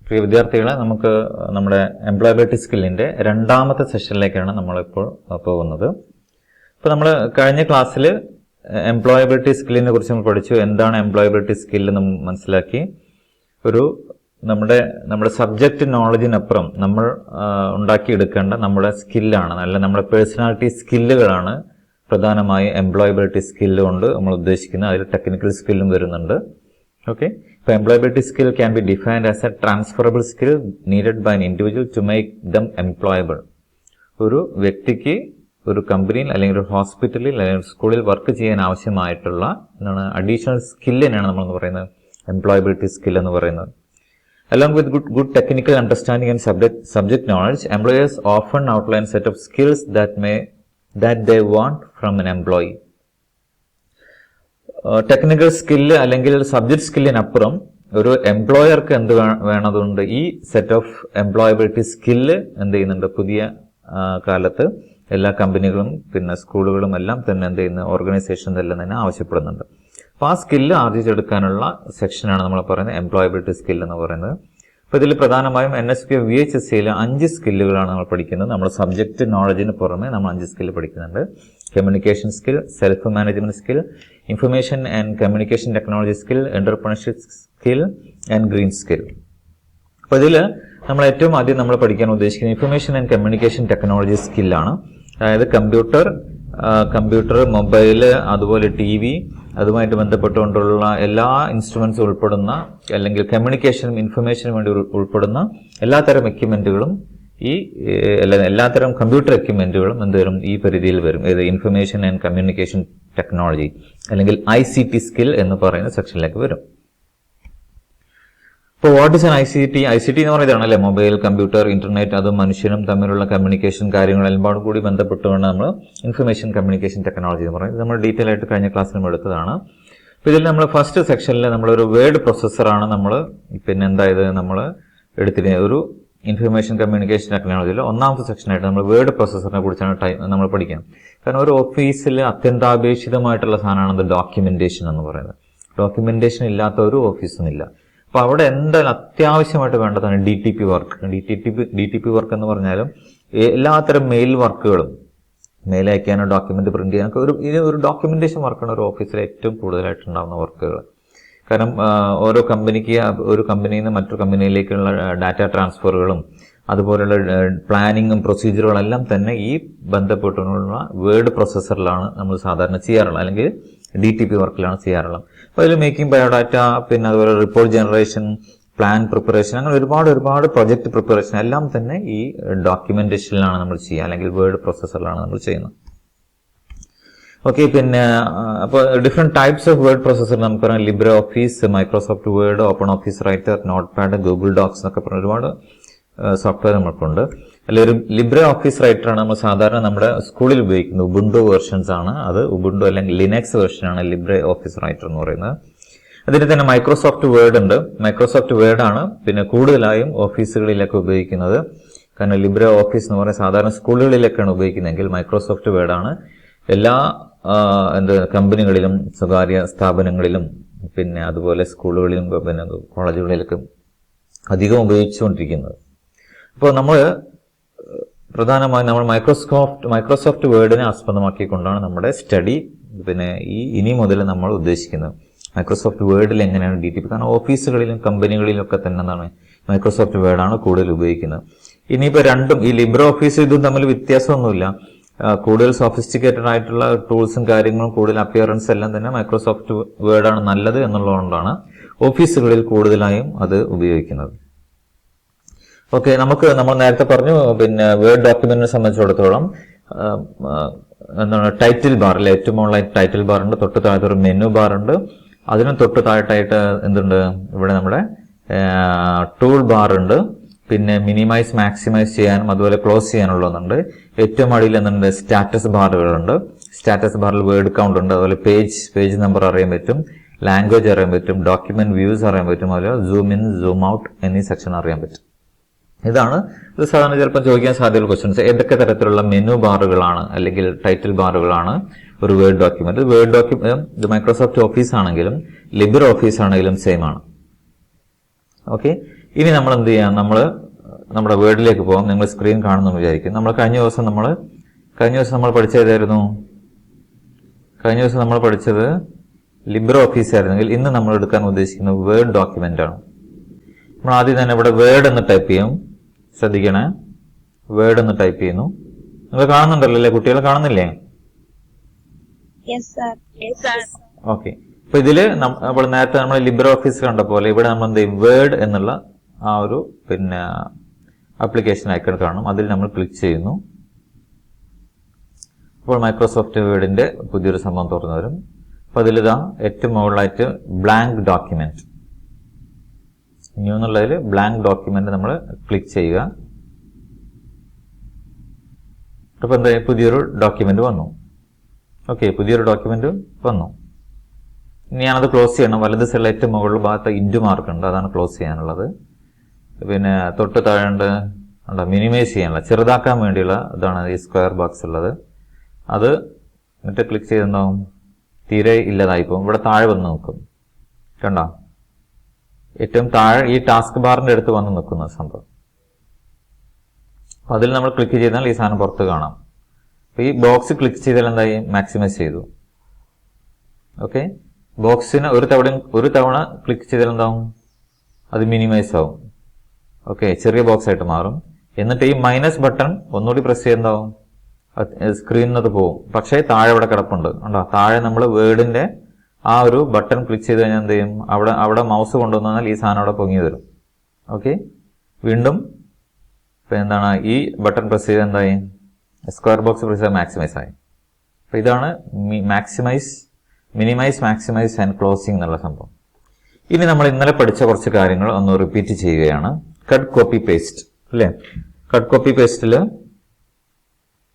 പ്രിയ വിദ്യാർത്ഥികളെ, നമുക്ക് നമ്മുടെ എംപ്ലോയബിലിറ്റി സ്കില്ലിന്റെ രണ്ടാമത്തെ സെഷനിലേക്കാണ് നമ്മളിപ്പോൾ പോകുന്നത്. ഇപ്പോൾ നമ്മൾ കഴിഞ്ഞ ക്ലാസ്സിൽ എംപ്ലോയബിലിറ്റി സ്കില്ലിനെ കുറിച്ച് നമ്മൾ പഠിച്ചു. എന്താണ് എംപ്ലോയബിലിറ്റി സ്കിൽ എന്ന് മനസ്സിലാക്കി. നമ്മുടെ സബ്ജക്റ്റ് നോളജിനപ്പുറം നമ്മൾ ഉണ്ടാക്കിയെടുക്കേണ്ട നമ്മുടെ സ്കില്ലാണ്, അല്ല നമ്മുടെ പേഴ്സണാലിറ്റി സ്കില്ലുകളാണ് പ്രധാനമായും എംപ്ലോയബിലിറ്റി സ്കില്ല് കൊണ്ട് നമ്മൾ ഉദ്ദേശിക്കുന്നത്. അതിൽ ടെക്നിക്കൽ സ്കില്ലും വരുന്നുണ്ട്. Okay, so employability skill can be defined as a transferable skill needed by an individual to make them employable. ഒരു വ്യക്തിക്ക് ഒരു കമ്പനിയിൽ അല്ലെങ്കിൽ ഒരു ഹോസ്പിറ്റലിൽ അല്ലെങ്കിൽ സ്കൂളിൽ വർക്ക് ചെയ്യാൻ ആവശ്യമായിട്ടുള്ള അഡീഷണൽ സ്കില്ലിനാണ് നമ്മൾ പറയുന്നത് എംപ്ലോയബിലിറ്റി സ്കിൽ എന്ന് പറയുന്നത്. Along with good technical understanding and subject knowledge, employers often outline set of skills that they want from an employee. Technical skill അല്ലെങ്കിൽ സബ്ജക്ട് സ്കില്ലിനപ്പുറം ഒരു എംപ്ലോയർക്ക് എന്ത് വേണതുണ്ട്? ഈ സെറ്റ് ഓഫ് എംപ്ലോയബിലിറ്റി സ്കില്ല് എന്ത് ചെയ്യുന്നുണ്ട്? പുതിയ കാലത്ത് എല്ലാ കമ്പനികളും പിന്നെ സ്കൂളുകളും എല്ലാം തന്നെ എന്ത് ചെയ്യുന്ന ഓർഗനൈസേഷൻ എല്ലാം തന്നെ ആവശ്യപ്പെടുന്നുണ്ട്. അപ്പോൾ ആ സ്കില്ല് ആർജിച്ചെടുക്കാനുള്ള സെക്ഷനാണ് നമ്മൾ പറയുന്നത് എംപ്ലോയബിലിറ്റി സ്കിൽ എന്ന് പറയുന്നത്. അപ്പോൾ ഇതിൽ പ്രധാനമായും NSQ VHSCയിൽ 5 സ്കില്ലുകളാണ് നമ്മൾ പഠിക്കുന്നത്. നമ്മൾ സബ്ജക്റ്റ് നോളജിന് പുറമെ നമ്മൾ 5 സ്കില്ല് പഠിക്കുന്നുണ്ട്. Communication skill, self management skill, information and communication technology skill, entrepreneurship skill and green skill. അപ്പോൾ ഇതിൽ നമ്മൾ ഏറ്റവും ആദ്യം നമ്മൾ പഠിക്കാൻ ഉദ്ദേശിക്കുന്നത് ഇൻഫർമേഷൻ ആൻഡ് കമ്മ്യൂണിക്കേഷൻ ടെക്നോളജി സ്കില്ലാണ്. അതായത് കമ്പ്യൂട്ടർ, മൊബൈല്, അതുപോലെ TV, അതുമായിട്ട് ബന്ധപ്പെട്ടുകൊണ്ടുള്ള എല്ലാ ഇൻസ്ട്രുമെന്റ്സ് ഉൾപ്പെടുന്ന അല്ലെങ്കിൽ കമ്മ്യൂണിക്കേഷനും ഇൻഫർമേഷനും വേണ്ടി ഉൾപ്പെടുന്ന എല്ലാത്തരം എക്യുപ്മെന്റുകളും എല്ലാത്തരം കമ്പ്യൂട്ടർ എക്യുപ്മെന്റുകളും എന്തുവരും ഈ പരിധിയിൽ വരും. ഇത് ഇൻഫർമേഷൻ ആൻഡ് കമ്മ്യൂണിക്കേഷൻ ടെക്നോളജി അല്ലെങ്കിൽ ICT സ്കിൽ എന്ന് പറയുന്ന സെക്ഷനിലേക്ക് വരും. ഇപ്പോൾ വാട്ട് ഇസ് ആൻ ICT എന്ന് പറയുന്നതാണ് അല്ലെ, മൊബൈൽ, കമ്പ്യൂട്ടർ, ഇന്റർനെറ്റ്, അതും മനുഷ്യനും തമ്മിലുള്ള കമ്മ്യൂണിക്കേഷൻ കാര്യങ്ങളെല്ലാം കൂടി ബന്ധപ്പെട്ടുകൊണ്ട് നമ്മൾ ഇൻഫർമേഷൻ കമ്മ്യൂണിക്കേഷൻ ടെക്നോളജി എന്ന് പറയുന്നത് നമ്മൾ ഡീറ്റെയിൽ ആയിട്ട് കഴിഞ്ഞ ക്ലാസ്സിൽ നമ്മൾ എടുത്തതാണ്. അപ്പോൾ ഇതിൽ നമ്മൾ ഫസ്റ്റ് സെക്ഷനിൽ നമ്മളൊരു വേർഡ് പ്രൊസസ്സറാണ് നമ്മൾ നമ്മൾ എടുത്തിരുന്നത്. ഒരു ഇൻഫർമേഷൻ കമ്മ്യൂണിക്കേഷൻ ടെക്നോളജിയിൽ ഒന്നാമത്തെ സെക്ഷനായിട്ട് നമ്മൾ വേർഡ് പ്രൊസസ്സറിനെ കുറിച്ചാണ് നമ്മൾ പഠിക്കാം. കാരണം ഒരു ഓഫീസിൽ അത്യന്താപേക്ഷിതമായിട്ടുള്ള സാധനമാണ് ഡോക്യുമെന്റേഷൻ എന്ന് പറയുന്നത്. ഡോക്യുമെന്റേഷൻ ഇല്ലാത്ത ഒരു ഓഫീസും ഇല്ല. അപ്പൊ അവിടെ എന്തായാലും അത്യാവശ്യമായിട്ട് വേണ്ടതാണ് DTP വർക്ക്. DTP വർക്ക് എന്ന് പറഞ്ഞാലും എല്ലാത്തരം മെയിൽ വർക്കുകളും, മെയിൽ അയക്കാനോ ഡോക്യുമെന്റ് പ്രിന്റ് ചെയ്യാനൊക്കെ ഒരു ഡോക്യുമെന്റേഷൻ വർക്കാണ് ഒരു ഓഫീസിൽ ഏറ്റവും കൂടുതലായിട്ടുണ്ടാകുന്ന വർക്കുകൾ. കാരണം ഓരോ കമ്പനിക്ക് ഒരു കമ്പനിയിൽ നിന്ന് മറ്റൊരു കമ്പനിയിലേക്കുള്ള ഡാറ്റ ട്രാൻസ്ഫറുകളും അതുപോലെയുള്ള പ്ലാനിങ്ങും പ്രൊസീജിയറുകളെല്ലാം തന്നെ ഈ ബന്ധപ്പെട്ടുള്ള വേർഡ് പ്രൊസസ്സറിലാണ് നമ്മൾ സാധാരണ ചെയ്യാറുള്ളത്, അല്ലെങ്കിൽ DTP വർക്കിലാണ് ചെയ്യാറുള്ളത്. അപ്പോൾ അതിൽ മേക്കിംഗ് ബയോഡാറ്റ, പിന്നെ അതുപോലെ റിപ്പോർട്ട് ജനറേഷൻ, പ്ലാൻ പ്രിപ്പറേഷൻ, അങ്ങനെ ഒരുപാട് പ്രൊജക്ട് പ്രിപ്പറേഷൻ എല്ലാം തന്നെ ഈ ഡോക്യുമെന്റേഷനിലാണ് നമ്മൾ ചെയ്യുക, അല്ലെങ്കിൽ വേർഡ് പ്രൊസസ്സറിലാണ് നമ്മൾ ചെയ്യുന്നത്. ഓക്കെ, പിന്നെ അപ്പോൾ different types of word processor നമുക്കറിയാം. LibreOffice, Microsoft Word, OpenOffice Writer, Notepad, Google Docs എന്നൊക്കെ പറഞ്ഞ ഒരുപാട് സോഫ്റ്റ്വെയർ നമുക്കുണ്ട്. അല്ലെങ്കിൽ ഒരു ലിബ്രെ ഓഫീസ് റൈറ്ററാണ് നമ്മൾ സാധാരണ നമ്മുടെ സ്കൂളിൽ ഉപയോഗിക്കുന്നത്. ഉബുണ്ടു വേർഷൻസ് ആണ് അത്. ഉബുണ്ടു അല്ലെങ്കിൽ ലിനക്സ് വേർഷനാണ് ലിബ്രെ ഓഫീസ് റൈറ്റർ എന്ന് പറയുന്നത്. അതിന് തന്നെ മൈക്രോസോഫ്റ്റ് വേർഡ് ഉണ്ട്. മൈക്രോസോഫ്റ്റ് വേർഡാണ് പിന്നെ കൂടുതലായും ഓഫീസുകളിലൊക്കെ ഉപയോഗിക്കുന്നത്. കാരണം ലിബ്രെ ഓഫീസ് എന്ന് പറയുന്നത് സാധാരണ സ്കൂളുകളിലൊക്കെയാണ് ഉപയോഗിക്കുന്നതെങ്കിൽ മൈക്രോസോഫ്റ്റ് വേർഡാണ് എല്ലാ കമ്പനികളിലും സ്വകാര്യ സ്ഥാപനങ്ങളിലും പിന്നെ അതുപോലെ സ്കൂളുകളിലും പിന്നെ കോളേജുകളിലൊക്കെ അധികം ഉപയോഗിച്ചുകൊണ്ടിരിക്കുന്നത്. അപ്പോൾ നമ്മൾ പ്രധാനമായും നമ്മൾ മൈക്രോസോഫ്റ്റ് വേർഡിനെ ആസ്പദമാക്കിക്കൊണ്ടാണ് നമ്മുടെ സ്റ്റഡി പിന്നെ ഇനി മുതൽ നമ്മൾ ഉദ്ദേശിക്കുന്നത്. മൈക്രോസോഫ്റ്റ് വേർഡിൽ എങ്ങനെയാണ് DTP, കാരണം ഓഫീസുകളിലും കമ്പനികളിലും ഒക്കെ തന്നെ എന്താണ് മൈക്രോസോഫ്റ്റ് വേർഡാണ് കൂടുതൽ ഉപയോഗിക്കുന്നത്. ഇനിയിപ്പോൾ രണ്ടും ഈ ലിബ്രെ ഓഫീസ് ഇതും തമ്മിൽ വ്യത്യാസമൊന്നുമില്ല. കൂടുതൽ സോഫിസ്റ്റിക്കേറ്റഡ് ആയിട്ടുള്ള ടൂൾസും കാര്യങ്ങളും കൂടുതൽ അപ്പിയറൻസ് എല്ലാം തന്നെ മൈക്രോസോഫ്റ്റ് വേർഡാണ് നല്ലത് എന്നുള്ളതുകൊണ്ടാണ് ഓഫീസുകളിൽ കൂടുതലായും അത് ഉപയോഗിക്കുന്നത്. ഓക്കെ, നമ്മൾ നേരത്തെ പറഞ്ഞു പിന്നെ വേർഡ് ഡോക്യുമെന്റിനെ സംബന്ധിച്ചിടത്തോളം ടൈറ്റിൽ ബാറിൽ ഏറ്റവും മുകളിലായി ടൈറ്റിൽ ബാർ ഉണ്ട്, തൊട്ട് താഴത്തെ ഒരു മെനു ബാർ ഉണ്ട്. അതിനും തൊട്ട് താഴത്തായിട്ട് എന്തുണ്ട്? ഇവിടെ നമ്മുടെ ടൂൾ ബാർ ഉണ്ട്. പിന്നെ മിനിമൈസ്, മാക്സിമൈസ് ചെയ്യാനും അതുപോലെ ക്ലോസ് ചെയ്യാനുള്ള ഒന്നുണ്ട്. ഏറ്റവും അടിയിൽ എന്തുണ്ട്? സ്റ്റാറ്റസ് ബാറുകളുണ്ട്. സ്റ്റാറ്റസ് ബാറിൽ വേർഡ് കൗണ്ട് ഉണ്ട്, അതുപോലെ പേജ് നമ്പർ അറിയാൻ പറ്റും, ലാംഗ്വേജ് അറിയാൻ പറ്റും, ഡോക്യുമെന്റ് വ്യൂസ് അറിയാൻ പറ്റും, അതുപോലെ സൂം ഇൻ, സൂം ഔട്ട് എന്നീ സെക്ഷൻ അറിയാൻ പറ്റും. ഇത് സാധാരണ ചിലപ്പോൾ ചോദിക്കാൻ സാധ്യതയുള്ള ക്വസ്റ്റ്യൻസ്. ഏതൊക്കെ തരത്തിലുള്ള മെനു ബാറുകളാണ് അല്ലെങ്കിൽ ടൈറ്റിൽ ബാറുകളാണ് ഒരു വേർഡ് ഡോക്യുമെന്റ്? ഇത് മൈക്രോസോഫ്റ്റ് ഓഫീസ് ആണെങ്കിലും ലിബ്രെ ഓഫീസ് ആണെങ്കിലും സെയിം ആണ്. ഓക്കെ, ഇനി നമ്മൾ എന്ത് ചെയ്യാം, നമ്മൾ നമ്മുടെ വേർഡിലേക്ക് പോകാം. നിങ്ങൾ സ്ക്രീൻ കാണുന്നു വിചാരിക്കും. നമ്മൾ കഴിഞ്ഞ ദിവസം നമ്മൾ പഠിച്ചതായിരുന്നു. കഴിഞ്ഞ ദിവസം നമ്മൾ പഠിച്ചത് ലിബ്രെ ഓഫീസ് ആയിരുന്നെങ്കിൽ ഇന്ന് നമ്മൾ എടുക്കാൻ ഉദ്ദേശിക്കുന്നത് വേർഡ് ഡോക്യുമെന്റ് ആണ്. നമ്മൾ ആദ്യം തന്നെ ഇവിടെ വേർഡ് എന്ന് ടൈപ്പ് ചെയ്യും. ശ്രദ്ധിക്കണേ, വേർഡ് എന്ന് ടൈപ്പ് ചെയ്യുന്നു. നിങ്ങൾ കാണുന്നുണ്ടല്ലോ അല്ലേ? കുട്ടികൾ കാണുന്നില്ലേ? ഓക്കെ. അപ്പൊ ഇതില് നമ്മൾ നേരത്തെ നമ്മൾ ലിബ്രെ ഓഫീസ് കണ്ട പോലെ ഇവിടെ നമ്മൾ എന്ത് ചെയ്യും, വേർഡ് എന്നുള്ള ആ ഒരു ആപ്ലിക്കേഷൻ ഐക്കൺ കാണും. അതിൽ നമ്മൾ ക്ലിക്ക് ചെയ്യുന്നു. അപ്പോൾ മൈക്രോസോഫ്റ്റ് വേർഡിന്റെ പുതിയൊരു സംഭവം തുറന്നു വരും. അപ്പൊ അതിലിതാ ഏറ്റവും മുകളിലായിട്ട് ബ്ലാങ്ക് ഡോക്യുമെന്റ്, ന്യൂ എന്നുള്ളതിൽ ബ്ലാങ്ക് ഡോക്യുമെന്റ് നമ്മൾ ക്ലിക്ക് ചെയ്യുക. അപ്പൊ എന്താ, പുതിയൊരു ഡോക്യുമെന്റ് വന്നു. ഓക്കെ, പുതിയൊരു ഡോക്യുമെന്റ് വന്നു. ഇനി ഞാനത് ക്ലോസ് ചെയ്യണം. വലത് സൈഡിൽ ഏറ്റവും മുകളിൽ ഭാഗത്ത് ഇൻറ്റു മാർക്ക് ഉണ്ട്, അതാണ് ക്ലോസ് ചെയ്യാനുള്ളത്. പിന്നെ തൊട്ട് താഴെ മിനിമൈസ് ചെയ്യാനുള്ള, ചെറുതാക്കാൻ വേണ്ടിയുള്ള ഇതാണ് ഈ സ്ക്വയർ ബോക്സ് ഉള്ളത്. അത് എന്നിട്ട് ക്ലിക്ക് ചെയ്തെന്താവും, തീരെ ഇല്ലതായി പോകും. ഇവിടെ താഴെ വന്ന് നിൽക്കും, കണ്ടോ? ഏറ്റവും താഴെ ഈ ടാസ്ക് ബാറിന്റെ അടുത്ത് വന്ന് നിൽക്കുന്ന സംഭവം. അതിൽ നമ്മൾ ക്ലിക്ക് ചെയ്താൽ ഈ സാധനം പുറത്ത് കാണാം. അപ്പൊ ഈ ബോക്സ് ക്ലിക്ക് ചെയ്താൽ എന്തായി, മാക്സിമൈസ് ചെയ്തു. ഓക്കെ, ബോക്സിന് ഒരു തവണ ക്ലിക്ക് ചെയ്താൽ എന്താവും, അത് മിനിമൈസ് ആവും. ഓക്കെ, ചെറിയ ബോക്സ് ആയിട്ട് മാറും. എന്നിട്ട് ഈ മൈനസ് ബട്ടൺ ഒന്നുകൂടി പ്രസ് ചെയ്യുന്നതാവും, സ്ക്രീനിൽ അത് പോവും. പക്ഷേ താഴെ ഇവിടെ കിടപ്പുണ്ട്, കണ്ടോ? താഴെ നമ്മൾ വേർഡിന്റെ ആ ഒരു ബട്ടൺ ക്ലിക്ക് ചെയ്ത് കഴിഞ്ഞാൽ എന്ത് ചെയ്യും, അവിടെ മൗസ് കൊണ്ടുവന്നാൽ ഈ സാധനം അവിടെ പൊങ്ങി വരും. ഓക്കെ, വീണ്ടും ഇപ്പൊ എന്താണ്, ഈ ബട്ടൺ പ്രസ് ചെയ്ത് എന്തായി, സ്ക്വയർ ബോക്സ് പ്രസ് ചെയ്ത് മാക്സിമൈസ് ആയി. അപ്പൊ ഇതാണ് മിനിമൈസ്, മാക്സിമൈസ് ആൻഡ് ക്ലോസിംഗ് എന്നുള്ള സംഭവം. ഇനി നമ്മൾ ഇന്നലെ പഠിച്ച കുറച്ച് കാര്യങ്ങൾ ഒന്ന് റിപ്പീറ്റ് ചെയ്യുകയാണ്. കട്ട് കോപ്പി പേസ്റ്റ് അല്ലേ? കട്ട് കോപ്പി പേസ്റ്റില്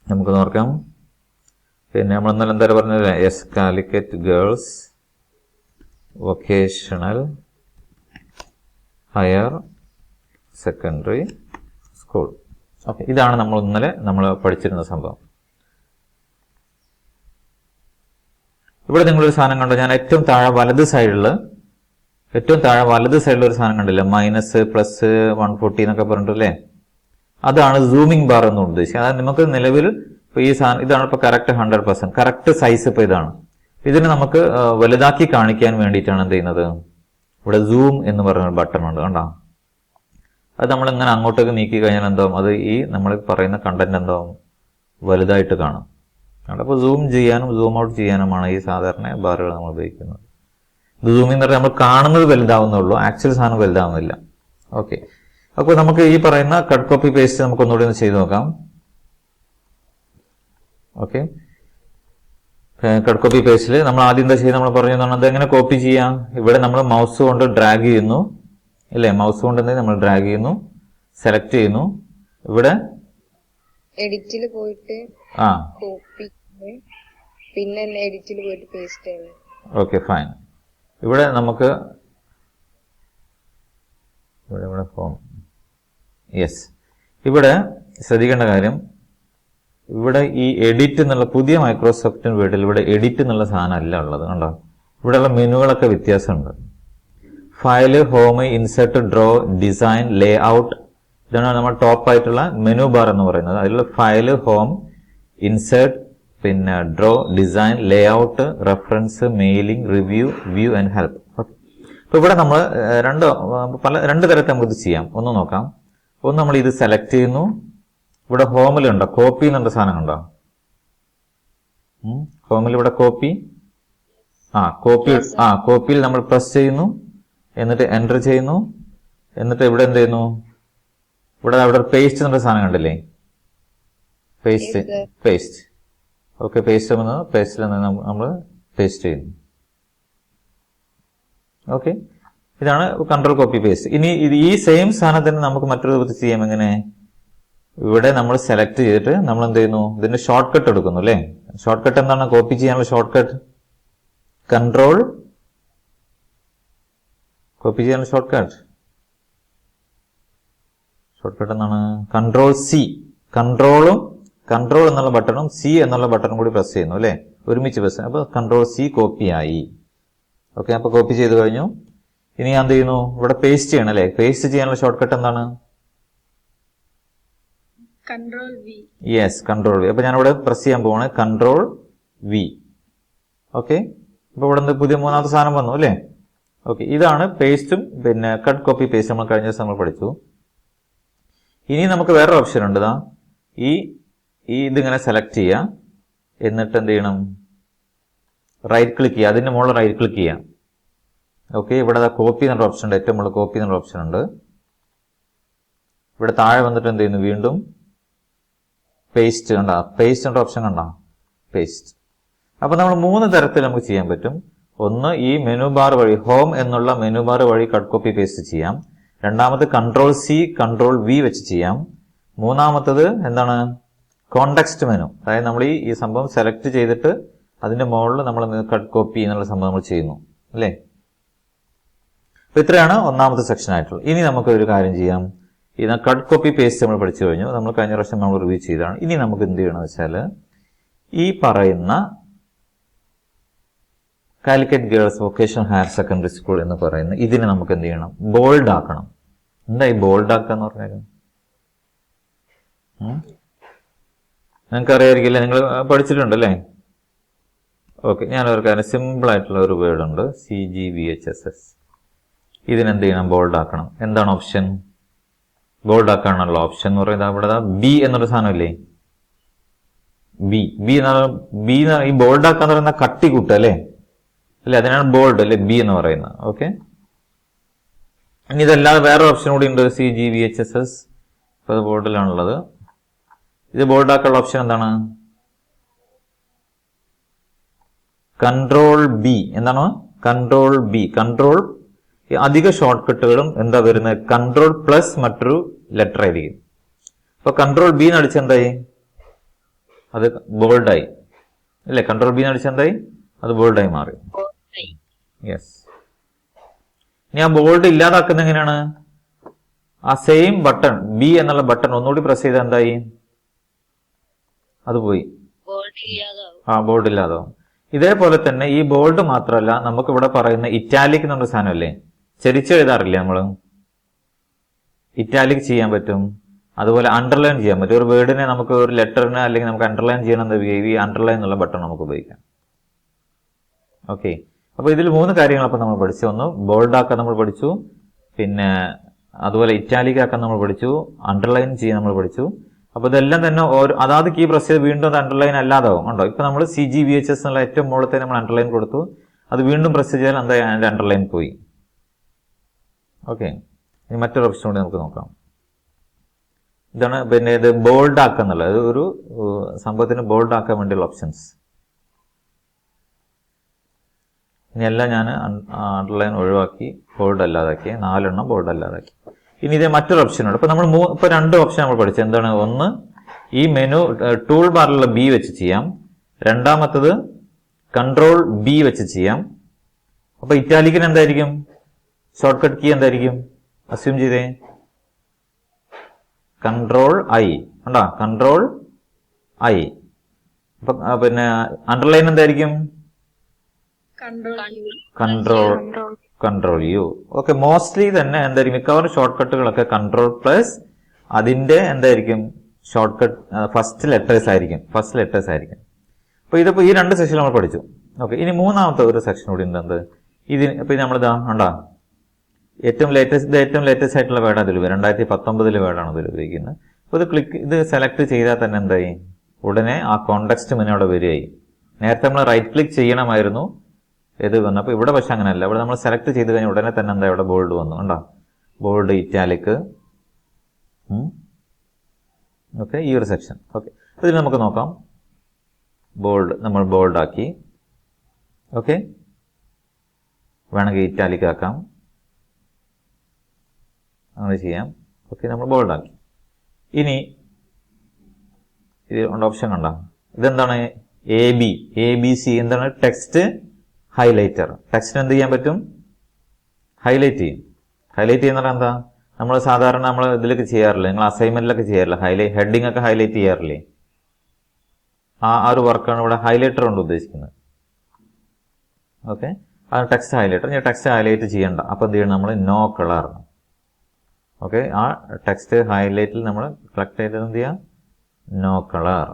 നമുക്ക് നോക്കാം. പിന്നെ നമ്മൾ ഇന്നലെ എന്തായാലും പറഞ്ഞത്, S Calicut girls vocational higher secondary school. Okay, ഇതാണ് നമ്മൾ പഠിച്ചിരുന്ന സംഭവം. ഇവിടെ നിങ്ങളൊരു സാധനം കണ്ടോ? ഞാൻ ഏറ്റവും താഴെ വലത് സൈഡിൽ ഒരു സാധനം കണ്ടില്ല, മൈനസ് പ്ലസ് 140 എന്നൊക്കെ പറഞ്ഞിട്ടല്ലേ? അതാണ് സൂമിംഗ് ബാർ എന്ന് ഉദ്ദേശിക്കുന്നത്. അതായത് നമുക്ക് നിലവിൽ ഇപ്പൊ ഈ സാധനം ഇതാണ് ഇപ്പൊ കറക്റ്റ് 100%, കറക്റ്റ് സൈസ് ഇപ്പൊ ഇതാണ്. ഇതിന് നമുക്ക് വലുതാക്കി കാണിക്കാൻ വേണ്ടിയിട്ടാണ് എന്ത് ചെയ്യുന്നത്, ഇവിടെ സൂം എന്ന് പറയുന്ന ബട്ടൺ ഉണ്ട്, കണ്ടോ? അത് നമ്മൾ ഇങ്ങനെ അങ്ങോട്ടേക്ക് നീക്കി കഴിഞ്ഞാൽ എന്താവും, അത് ഈ നമ്മൾ പറയുന്ന കണ്ടന്റ് എന്താവും, വലുതായിട്ട് കാണും. അപ്പോൾ സൂം ചെയ്യാനും സൂം ഔട്ട് ചെയ്യാനുമാണ് ഈ സാധാരണ ബാറുകൾ നമ്മൾ ഉപയോഗിക്കുന്നത്. സൂമിംഗ് എന്ന് പറഞ്ഞാൽ നമ്മൾ കാണുന്നത് വലുതാവുന്നുള്ളൂ, ആക്ച്വൽ സാധനം വലുതാവുന്നില്ല. ഓക്കെ, അപ്പോൾ നമുക്ക് ഈ പറയുന്ന കട്ട് കോപ്പി പേസ്റ്റ് നമുക്ക് ഒന്നുകൂടി ഒന്ന് ചെയ്ത് നോക്കാം. ഓക്കെ, കട്ട് കോപ്പി പേസ്റ്റിൽ നമ്മൾ ആദ്യം എന്താ ചെയ്യുക, നമ്മൾ പറഞ്ഞു അത് എങ്ങനെ കോപ്പി ചെയ്യാം. ഇവിടെ നമ്മൾ മൗസ് കൊണ്ട് ഡ്രാഗ് ചെയ്യുന്നു അല്ലേ? മൗസ് കൊണ്ട് നമ്മൾ ഡ്രാഗ് ചെയ്യുന്നു, സെലക്ട് ചെയ്യുന്നു. ഇവിടെ എഡിറ്റിൽ പോയിട്ട് കോപ്പി, പിന്നെ എഡിറ്റിൽ പോയിട്ട് പേസ്റ്റ് ചെയ്യണം. Okay, fine. ഇവിടെ നമുക്ക് ഇവിടെ ഫോം, യെസ്. ഇവിടെ ശ്രദ്ധിക്കേണ്ട കാര്യം, ഇവിടെ ഈ എഡിറ്റ് എന്നുള്ള പുതിയ മൈക്രോസോഫ്റ്റ് വേർഡിൽ ഇവിടെ എഡിറ്റ് എന്നുള്ള സാധനം അല്ല ഉള്ളത്, കണ്ടോ? ഇവിടെയുള്ള മെനുകളൊക്കെ വ്യത്യാസമുണ്ട്. File, home, insert, draw, design, ലേ ഔട്ട്, ഇതാണ് നമ്മൾ ടോപ്പ് ആയിട്ടുള്ള മെനു ബാർ എന്ന് പറയുന്നത്. അതിലുള്ള ഫയല്, ഹോം, ഇൻസെർട്ട്, പിന്നെ draw, design, Leh out, reference, mailing, review, view and help. അപ്പൊ ഇവിടെ നമ്മൾ രണ്ട് തരത്തിൽ നമുക്ക് ഇത് ചെയ്യാം. ഒന്ന് നോക്കാം. ഒന്ന് നമ്മൾ ഇത് സെലക്ട് ചെയ്യുന്നു. ഇവിടെ ഹോമിലുണ്ടോ കോപ്പി എന്നുള്ള സാധനം കണ്ടോ? ഹോമിൽ ഇവിടെ കോപ്പിയിൽ നമ്മൾ പ്രസ് ചെയ്യുന്നു, എന്നിട്ട് എൻ്റർ ചെയ്യുന്നു. എന്നിട്ട് ഇവിടെ എന്ത് ചെയ്യുന്നു, അവിടെ പേസ്റ്റ് എന്നുള്ള സാധനം കണ്ടില്ലേ? പേസ്റ്റ്. ഓക്കെ, പേസ്റ്റിൽ നമ്മൾ പേസ്റ്റ് ചെയ്യുന്നു. ഓക്കെ, ഇതാണ് കൺട്രോൾ കോപ്പി പേസ്റ്റ്. ഇനി ഈ സെയിം സാധനത്തിന് നമുക്ക് മറ്റൊരു വിധത്തിൽ ചെയ്യാം. എങ്ങനെ? ഇവിടെ നമ്മൾ സെലക്ട് ചെയ്തിട്ട് നമ്മൾ എന്ത് ചെയ്യുന്നു, ഇതിന്റെ ഷോർട്ട് കട്ട് എടുക്കുന്നു അല്ലേ? ഷോർട്ട് കട്ട് എന്താണ്? കോപ്പി ചെയ്യാനുള്ള ഷോർട്ട് കട്ട് കൺട്രോൾ, കോപ്പി ചെയ്യാനുള്ള ഷോർട്ട് കട്ട് എന്താണ്? Control C. കൺട്രോൾ എന്നുള്ള ബട്ടണും സി എന്നുള്ള ബട്ടണും കൂടി പ്രസ് ചെയ്യുന്നു അല്ലേ? ഒരുമിച്ച് പ്രസ്. അപ്പൊ കൺട്രോൾ സി കോപ്പി ആയി. ഓക്കെ, അപ്പൊ കോപ്പി ചെയ്ത് കഴിഞ്ഞു. ഇനി ഞാൻ എന്ത് ചെയ്യുന്നു, ഇവിടെ പേസ്റ്റ് ചെയ്യണം അല്ലേ? പേസ്റ്റ് ചെയ്യാനുള്ള ഷോർട്ട് കട്ട് എന്താണ്? Yes, control V. അപ്പൊ ഞാനിവിടെ പ്രസ് ചെയ്യാൻ പോവാണ് കൺട്രോൾ വി. ഓക്കെ, അപ്പൊ ഇവിടെ നിന്ന് പുതിയ മൂന്നാമത്തെ സാധനം വന്നു അല്ലേ? ഓക്കെ, ഇതാണ് പേസ്റ്റും പിന്നെ കട്ട് കോപ്പി പേസ്റ്റ് നമ്മൾ കഴിഞ്ഞ ദിവസം നമ്മൾ പഠിച്ചു. ഇനി നമുക്ക് വേറൊരു ഓപ്ഷൻ ഉണ്ട്. ഇതിങ്ങനെ സെലക്ട് ചെയ്യുക, എന്നിട്ട് എന്ത് ചെയ്യണം, റൈറ്റ് ക്ലിക്ക് ചെയ്യുക, അതിന്റെ മുകളിൽ റൈറ്റ് ക്ലിക്ക് ചെയ്യാം. ഓക്കെ, ഇവിടെ കോപ്പി എന്നുള്ള ഓപ്ഷൻ ഉണ്ട്, ഏറ്റവും മുകളിൽ കോപ്പി എന്നുള്ള ഓപ്ഷൻ ഉണ്ട്. ഇവിടെ താഴെ വന്നിട്ട് എന്ത് ചെയ്യുന്നു, വീണ്ടും പേസ്റ്റ് കണ്ട, പേസ്റ്റ് എன்ற ഓപ്ഷൻ കണ്ട, പേസ്റ്റ്. അപ്പൊ നമ്മൾ 3 തരത്തിൽ നമുക്ക് ചെയ്യാൻ പറ്റും. ഒന്ന്, ഈ മെനു ബാർ വഴി, ഹോം എന്നുള്ള മെനു ബാർ വഴി കട്ട് കോപ്പി പേസ്റ്റ് ചെയ്യാം. രണ്ടാമത് കൺട്രോൾ സി കൺട്രോൾ വി വെച്ച് ചെയ്യാം. മൂന്നാമത്തത് എന്താണ്, കോണ്ടെക്സ്റ്റ് മെനു. അതായത് നമ്മൾ ഈ സംഭവം സെലക്ട് ചെയ്തിട്ട് അതിന്റെ മുകളിൽ നമ്മൾ കട്ട് കോപ്പി എന്നുള്ള സംഭവം നമ്മൾ ചെയ്യുന്നു അല്ലേ? അപ്പൊ ഇത്രയാണ് ഒന്നാമത്തെ സെക്ഷൻ ആയിട്ടുള്ളത്. ഇനി നമുക്ക് ഒരു കാര്യം ചെയ്യാം. ഇത് കട്ട് കോപ്പി പേസ്റ്റ് നമ്മൾ പഠിച്ചു കഴിഞ്ഞു, നമ്മൾ കഴിഞ്ഞ പ്രാവശ്യം നമ്മൾ റിവ്യൂ ചെയ്തതാണ്. ഇനി നമുക്ക് എന്ത് ചെയ്യണം വെച്ചാൽ, ഈ പറയുന്ന Calicut girls vocational higher secondary school എന്ന് പറയുന്ന ഇതിനെ നമുക്ക് എന്ത് ചെയ്യണം, ബോൾഡ് ആക്കണം. എന്താ ഈ ബോൾഡ് ആക്കുക എന്ന് പറഞ്ഞാൽ? നിങ്ങൾക്ക് അറിയായിരിക്കില്ല, നിങ്ങൾ പഠിച്ചിട്ടുണ്ടല്ലേ? ഓക്കെ, ഞാനൊരു കാര്യം, സിമ്പിൾ ആയിട്ടുള്ള ഒരു വേർഡ് ഉണ്ട്, CGVHSS. ഇതിനെന്ത് ചെയ്യണം, ബോൾഡ് ആക്കണം. എന്താണ് ഓപ്ഷൻ? ബോൾഡ് ആക്കാനുള്ള ഓപ്ഷൻ എന്ന് പറയുന്നത് അവിടെ ബി എന്നൊരു സാധനമില്ലേ, ബി. ഈ ബോൾഡ് ആക്കാന്ന് പറയുന്ന കട്ടി കൂട്ടുക അല്ലേ? അതിനാണ് ബോൾഡ് അല്ലെ, ബി എന്ന് പറയുന്നത്. ഓക്കെ, ഇനി ഇതല്ലാതെ വേറെ ഓപ്ഷൻ കൂടി ഉണ്ട്, CGVHSS. ഇപ്പൊ അത് ബോർഡിലാണുള്ളത്. ഇത് ബോൾഡ് ആക്കാനുള്ള ഓപ്ഷൻ എന്താണ്? Control B. എന്താണ്? Control B. കൺട്രോൾ അധിക ഷോർട്ട് കട്ടുകളും എന്താ വരുന്നത്, കൺട്രോൾ പ്ലസ് മറ്റൊരു ലെറ്റർ ആയിരിക്കും. അപ്പൊ കൺട്രോൾ ബി നടിച്ച് എന്തായി, അത് ബോൾഡായി അല്ലെ? കൺട്രോൾ ബി നടിച്ച് എന്തായി, അത് ബോൾഡായി മാറി. യെസ്. ഇനി ആ ബോൾഡ് ഇല്ലാതാക്കുന്ന എങ്ങനെയാണ്? ആ സെയിം ബട്ടൺ, ബി എന്നുള്ള ബട്ടൺ ഒന്നുകൂടി പ്രസ് ചെയ്താൽ എന്തായി, അത് പോയി, ബോൾഡ് ഇല്ലാതാവും. ഇതേപോലെ തന്നെ ഈ ബോൾഡ് മാത്രമല്ല, നമുക്ക് ഇവിടെ പറയുന്ന ഇറ്റാലിക് എന്നുള്ള സാധനമല്ലേ, ചെരിച്ച് എഴുതാറില്ലേ നമ്മള്, ഇറ്റാലിക് ചെയ്യാൻ പറ്റും. അതുപോലെ അണ്ടർലൈൻ ചെയ്യാൻ പറ്റും. ഒരു വേർഡിനെ നമുക്ക്, ഒരു ലെറ്ററിനെ അല്ലെങ്കിൽ നമുക്ക് അണ്ടർലൈൻ ചെയ്യണം, ഈ അണ്ടർലൈൻ എന്നുള്ള ബട്ടൺ നമുക്ക് ഉപയോഗിക്കാം. ഓക്കെ, അപ്പൊ ഇതിൽ 3 കാര്യങ്ങൾ അപ്പൊ നമ്മൾ പഠിച്ചു. ഒന്ന്, ബോൾഡ് ആക്കാൻ നമ്മൾ പഠിച്ചു, പിന്നെ അതുപോലെ ഇറ്റാലിക് ആക്കാൻ നമ്മൾ പഠിച്ചു, അണ്ടർലൈൻ ചെയ്യാൻ നമ്മൾ പഠിച്ചു. അപ്പൊ ഇതെല്ലാം തന്നെ അതാത് കീ പ്രസ് ചെയ്ത് വീണ്ടും അത് അണ്ടർലൈൻ അല്ലാതാവും. ഉണ്ടോ? ഇപ്പൊ നമ്മൾ CGVHS എന്നുള്ള ഏറ്റവും മുകളിലത്തെ നമ്മൾ അണ്ടർലൈൻ കൊടുത്തു, അത് വീണ്ടും പ്രസ് ചെയ്താൽ എന്താ, അതിന്റെ അണ്ടർലൈൻ പോയി. ഓക്കെ, ഇനി മറ്റൊരു ഓപ്ഷൻ കൂടി നമുക്ക് നോക്കാം. ഇതാണ് പിന്നെ ഇത് ബോൾഡ് ആക്കുക എന്നുള്ളത്, ഒരു സംഭവത്തിന് ബോൾഡ് ആക്കാൻ വേണ്ടിയുള്ള ഓപ്ഷൻസ്. ഇനി എല്ലാം ഞാൻ അണ്ടർലൈൻ ഒഴിവാക്കി ബോൾഡ് അല്ലാതാക്കി, 4 ബോൾഡ് അല്ലാതാക്കി. ഇനി ഇതേ മറ്റൊരു ഓപ്ഷൻ ഉണ്ട്. ഇപ്പൊ നമ്മൾ ഇപ്പൊ 2 ഓപ്ഷൻ നമ്മൾ പഠിച്ചു. എന്താണ്? ഒന്ന്, ഈ മെനു ടൂൾ ബാറിലുള്ള ബി വെച്ച് ചെയ്യാം. രണ്ടാമത്തത് കൺട്രോൾ ബി വെച്ച് ചെയ്യാം. അപ്പൊ ഇറ്റാലിക്കിന് എന്തായിരിക്കും ഷോർട്ട് കട്ട് കീ? എന്തായിരിക്കും അസ്യൂം ചെയ്തേ? Control I. ഉണ്ടോ? Control I. അപ്പൊ പിന്നെ അണ്ടർലൈൻ എന്തായിരിക്കും? Control U. ഓക്കെ, മോസ്റ്റ്ലി തന്നെ എന്തായിരിക്കും, മിക്കവാറും ഷോർട്ട് കട്ടുകളൊക്കെ കൺട്രോൾ പ്ലസ് അതിന്റെ എന്തായിരിക്കും ഷോർട്ട് കട്ട് ഫസ്റ്റ് ലെറ്റേഴ്സ് ആയിരിക്കും. അപ്പൊ ഇതിപ്പോ ഈ 2 സെക്ഷൻ നമ്മൾ പഠിച്ചു. ഓക്കെ, ഇനി മൂന്നാമത്തെ ഒരു സെക്ഷൻ കൂടി ഉണ്ട്. എന്ത് ഇതിന് ഇപ്പൊ നമ്മളിതാ ഉണ്ടോ, ഏറ്റവും ലേറ്റസ്റ്റ് ആയിട്ടുള്ള വേർഡ് അതിൽ 2019 വേർഡാണ് ഇതിൽ ഉപയോഗിക്കുന്നത്. അപ്പൊ ഇത് സെലക്ട് ചെയ്താൽ തന്നെ എന്തായി, ഉടനെ ആ കോണ്ടെക്സ്റ്റ് മെനു അവിടെ വരികയായി. നേരത്തെ നമ്മൾ റൈറ്റ് ക്ലിക്ക് ചെയ്യണമായിരുന്നു ഇത് വന്നു. അപ്പൊ ഇവിടെ പക്ഷെ അങ്ങനെയല്ല, ഇവിടെ നമ്മൾ സെലക്ട് ചെയ്ത് കഴിഞ്ഞാൽ ഉടനെ തന്നെ എന്താ ഇവിടെ ബോൾഡ് വന്നു. ഉണ്ടോ? Bold, italic. ഓക്കെ, ഈ ഒരു സെക്ഷൻ. ഓക്കെ, ഇതിൽ നമുക്ക് നോക്കാം. ബോൾഡ് നമ്മൾ ബോൾഡ് ആക്കി. ഓക്കെ, വേണമെങ്കിൽ ഇറ്റാലിക് ആക്കാം, അങ്ങനെ ചെയ്യാം. ഓക്കെ, നമ്മൾ ബോൾഡ് ആക്കി. ഇനി ഇത് ഓപ്ഷൻ കണ്ട, ഇതെന്താണ്? ABC. എന്താണ്? Text highlighter. ടെക്സ്റ്റിന് എന്ത് ചെയ്യാൻ പറ്റും? ഹൈലൈറ്റ് ചെയ്യും. ഹൈലൈറ്റ് ചെയ്യുന്ന എന്താ, നമ്മൾ സാധാരണ നമ്മൾ ഇതിലൊക്കെ ചെയ്യാറില്ലേ, നിങ്ങൾ അസൈൻമെന്റിലൊക്കെ ചെയ്യാറില്ല, ഹെഡിങ് ഒക്കെ ഹൈലൈറ്റ് ചെയ്യാറില്ലേ? ആ ഒരു വർക്കാണ് ഇവിടെ ഹൈലൈറ്റർ കൊണ്ട് ഉദ്ദേശിക്കുന്നത്. ഓക്കെ, അത് ടെക്സ്റ്റ് ഹൈലൈറ്റർ. ഞാൻ ടെക്സ്റ്റ് ഹൈലൈറ്റ് ചെയ്യണ്ട. അപ്പോൾ എന്ത് ചെയ്യണം, നമ്മൾ നോ കളർ. ഓക്കെ, ആ ടെക്സ്റ്റ് ഹൈലൈറ്റിൽ നമ്മൾ സെലക്ട് ചെയ്തത് എന്ത് ചെയ്യാം, നോ കളർ.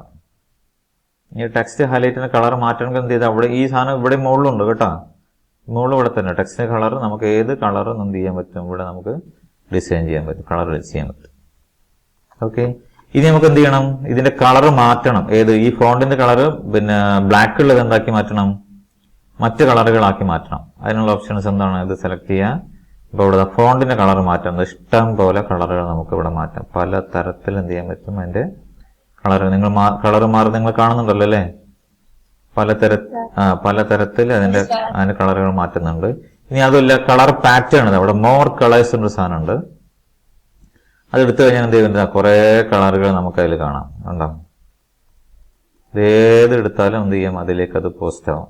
ഈ ടെക്സ്റ്റ് ഹൈലൈറ്റിന് കളർ മാറ്റണമെങ്കിൽ എന്ത് ചെയ്താൽ അവിടെ ഈ സാധനം ഇവിടെ മുകളിലുണ്ട് കേട്ടോ, മുകളിൽ ഇവിടെ തന്നെ ടെക്സ്റ്റ് കളർ നമുക്ക് ഏത് കളറും എന്ത് ചെയ്യാൻ പറ്റും, ഇവിടെ നമുക്ക് ഡിസൈൻ ചെയ്യാൻ പറ്റും, കളർ ചെയ്യാൻ പറ്റും. ഓക്കെ, ഇനി നമുക്ക് എന്ത് ചെയ്യണം, ഇതിന്റെ കളർ മാറ്റണം. ഏത്, ഈ ഫോണ്ടിന്റെ കളർ പിന്നെ ബ്ലാക്ക് ഉള്ളത് എന്താക്കി മാറ്റണം, മറ്റ് കളറുകളാക്കി മാറ്റണം. അതിനുള്ള ഓപ്ഷൻസ് എന്താണ്, ഇത് സെലക്ട് ചെയ്യുക. ഇപ്പോൾ ഇവിടെ ഫോണ്ടിന്റെ കളർ മാറ്റാം, ഇഷ്ടം പോലെ കളറുകൾ നമുക്ക് ഇവിടെ മാറ്റാം. പല തരത്തിൽ എന്ത് ചെയ്യാൻ പറ്റും, അതിന്റെ കളർ നിങ്ങൾ കളർ മാറി നിങ്ങൾ കാണുന്നുണ്ടല്ലോ അല്ലേ, പല തരത്തിൽ അതിന്റെ കളറുകൾ മാറ്റുന്നുണ്ട്. ഇനി അതുമല്ല, കളർ പാറ്റേൺ, അവിടെ മോർ കളേഴ്സ് ഒരു സാധനം ഉണ്ട്. അതെടുത്തു കഴിഞ്ഞാൽ എന്ത് ചെയ്യുന്നത്, കുറെ കളറുകൾ നമുക്ക് അതിൽ കാണാം. കണ്ടോ, ഏത് എടുത്താലും എന്ത് ചെയ്യാം, അതിലേക്ക് അത് പോസ്റ്റ് ആവും.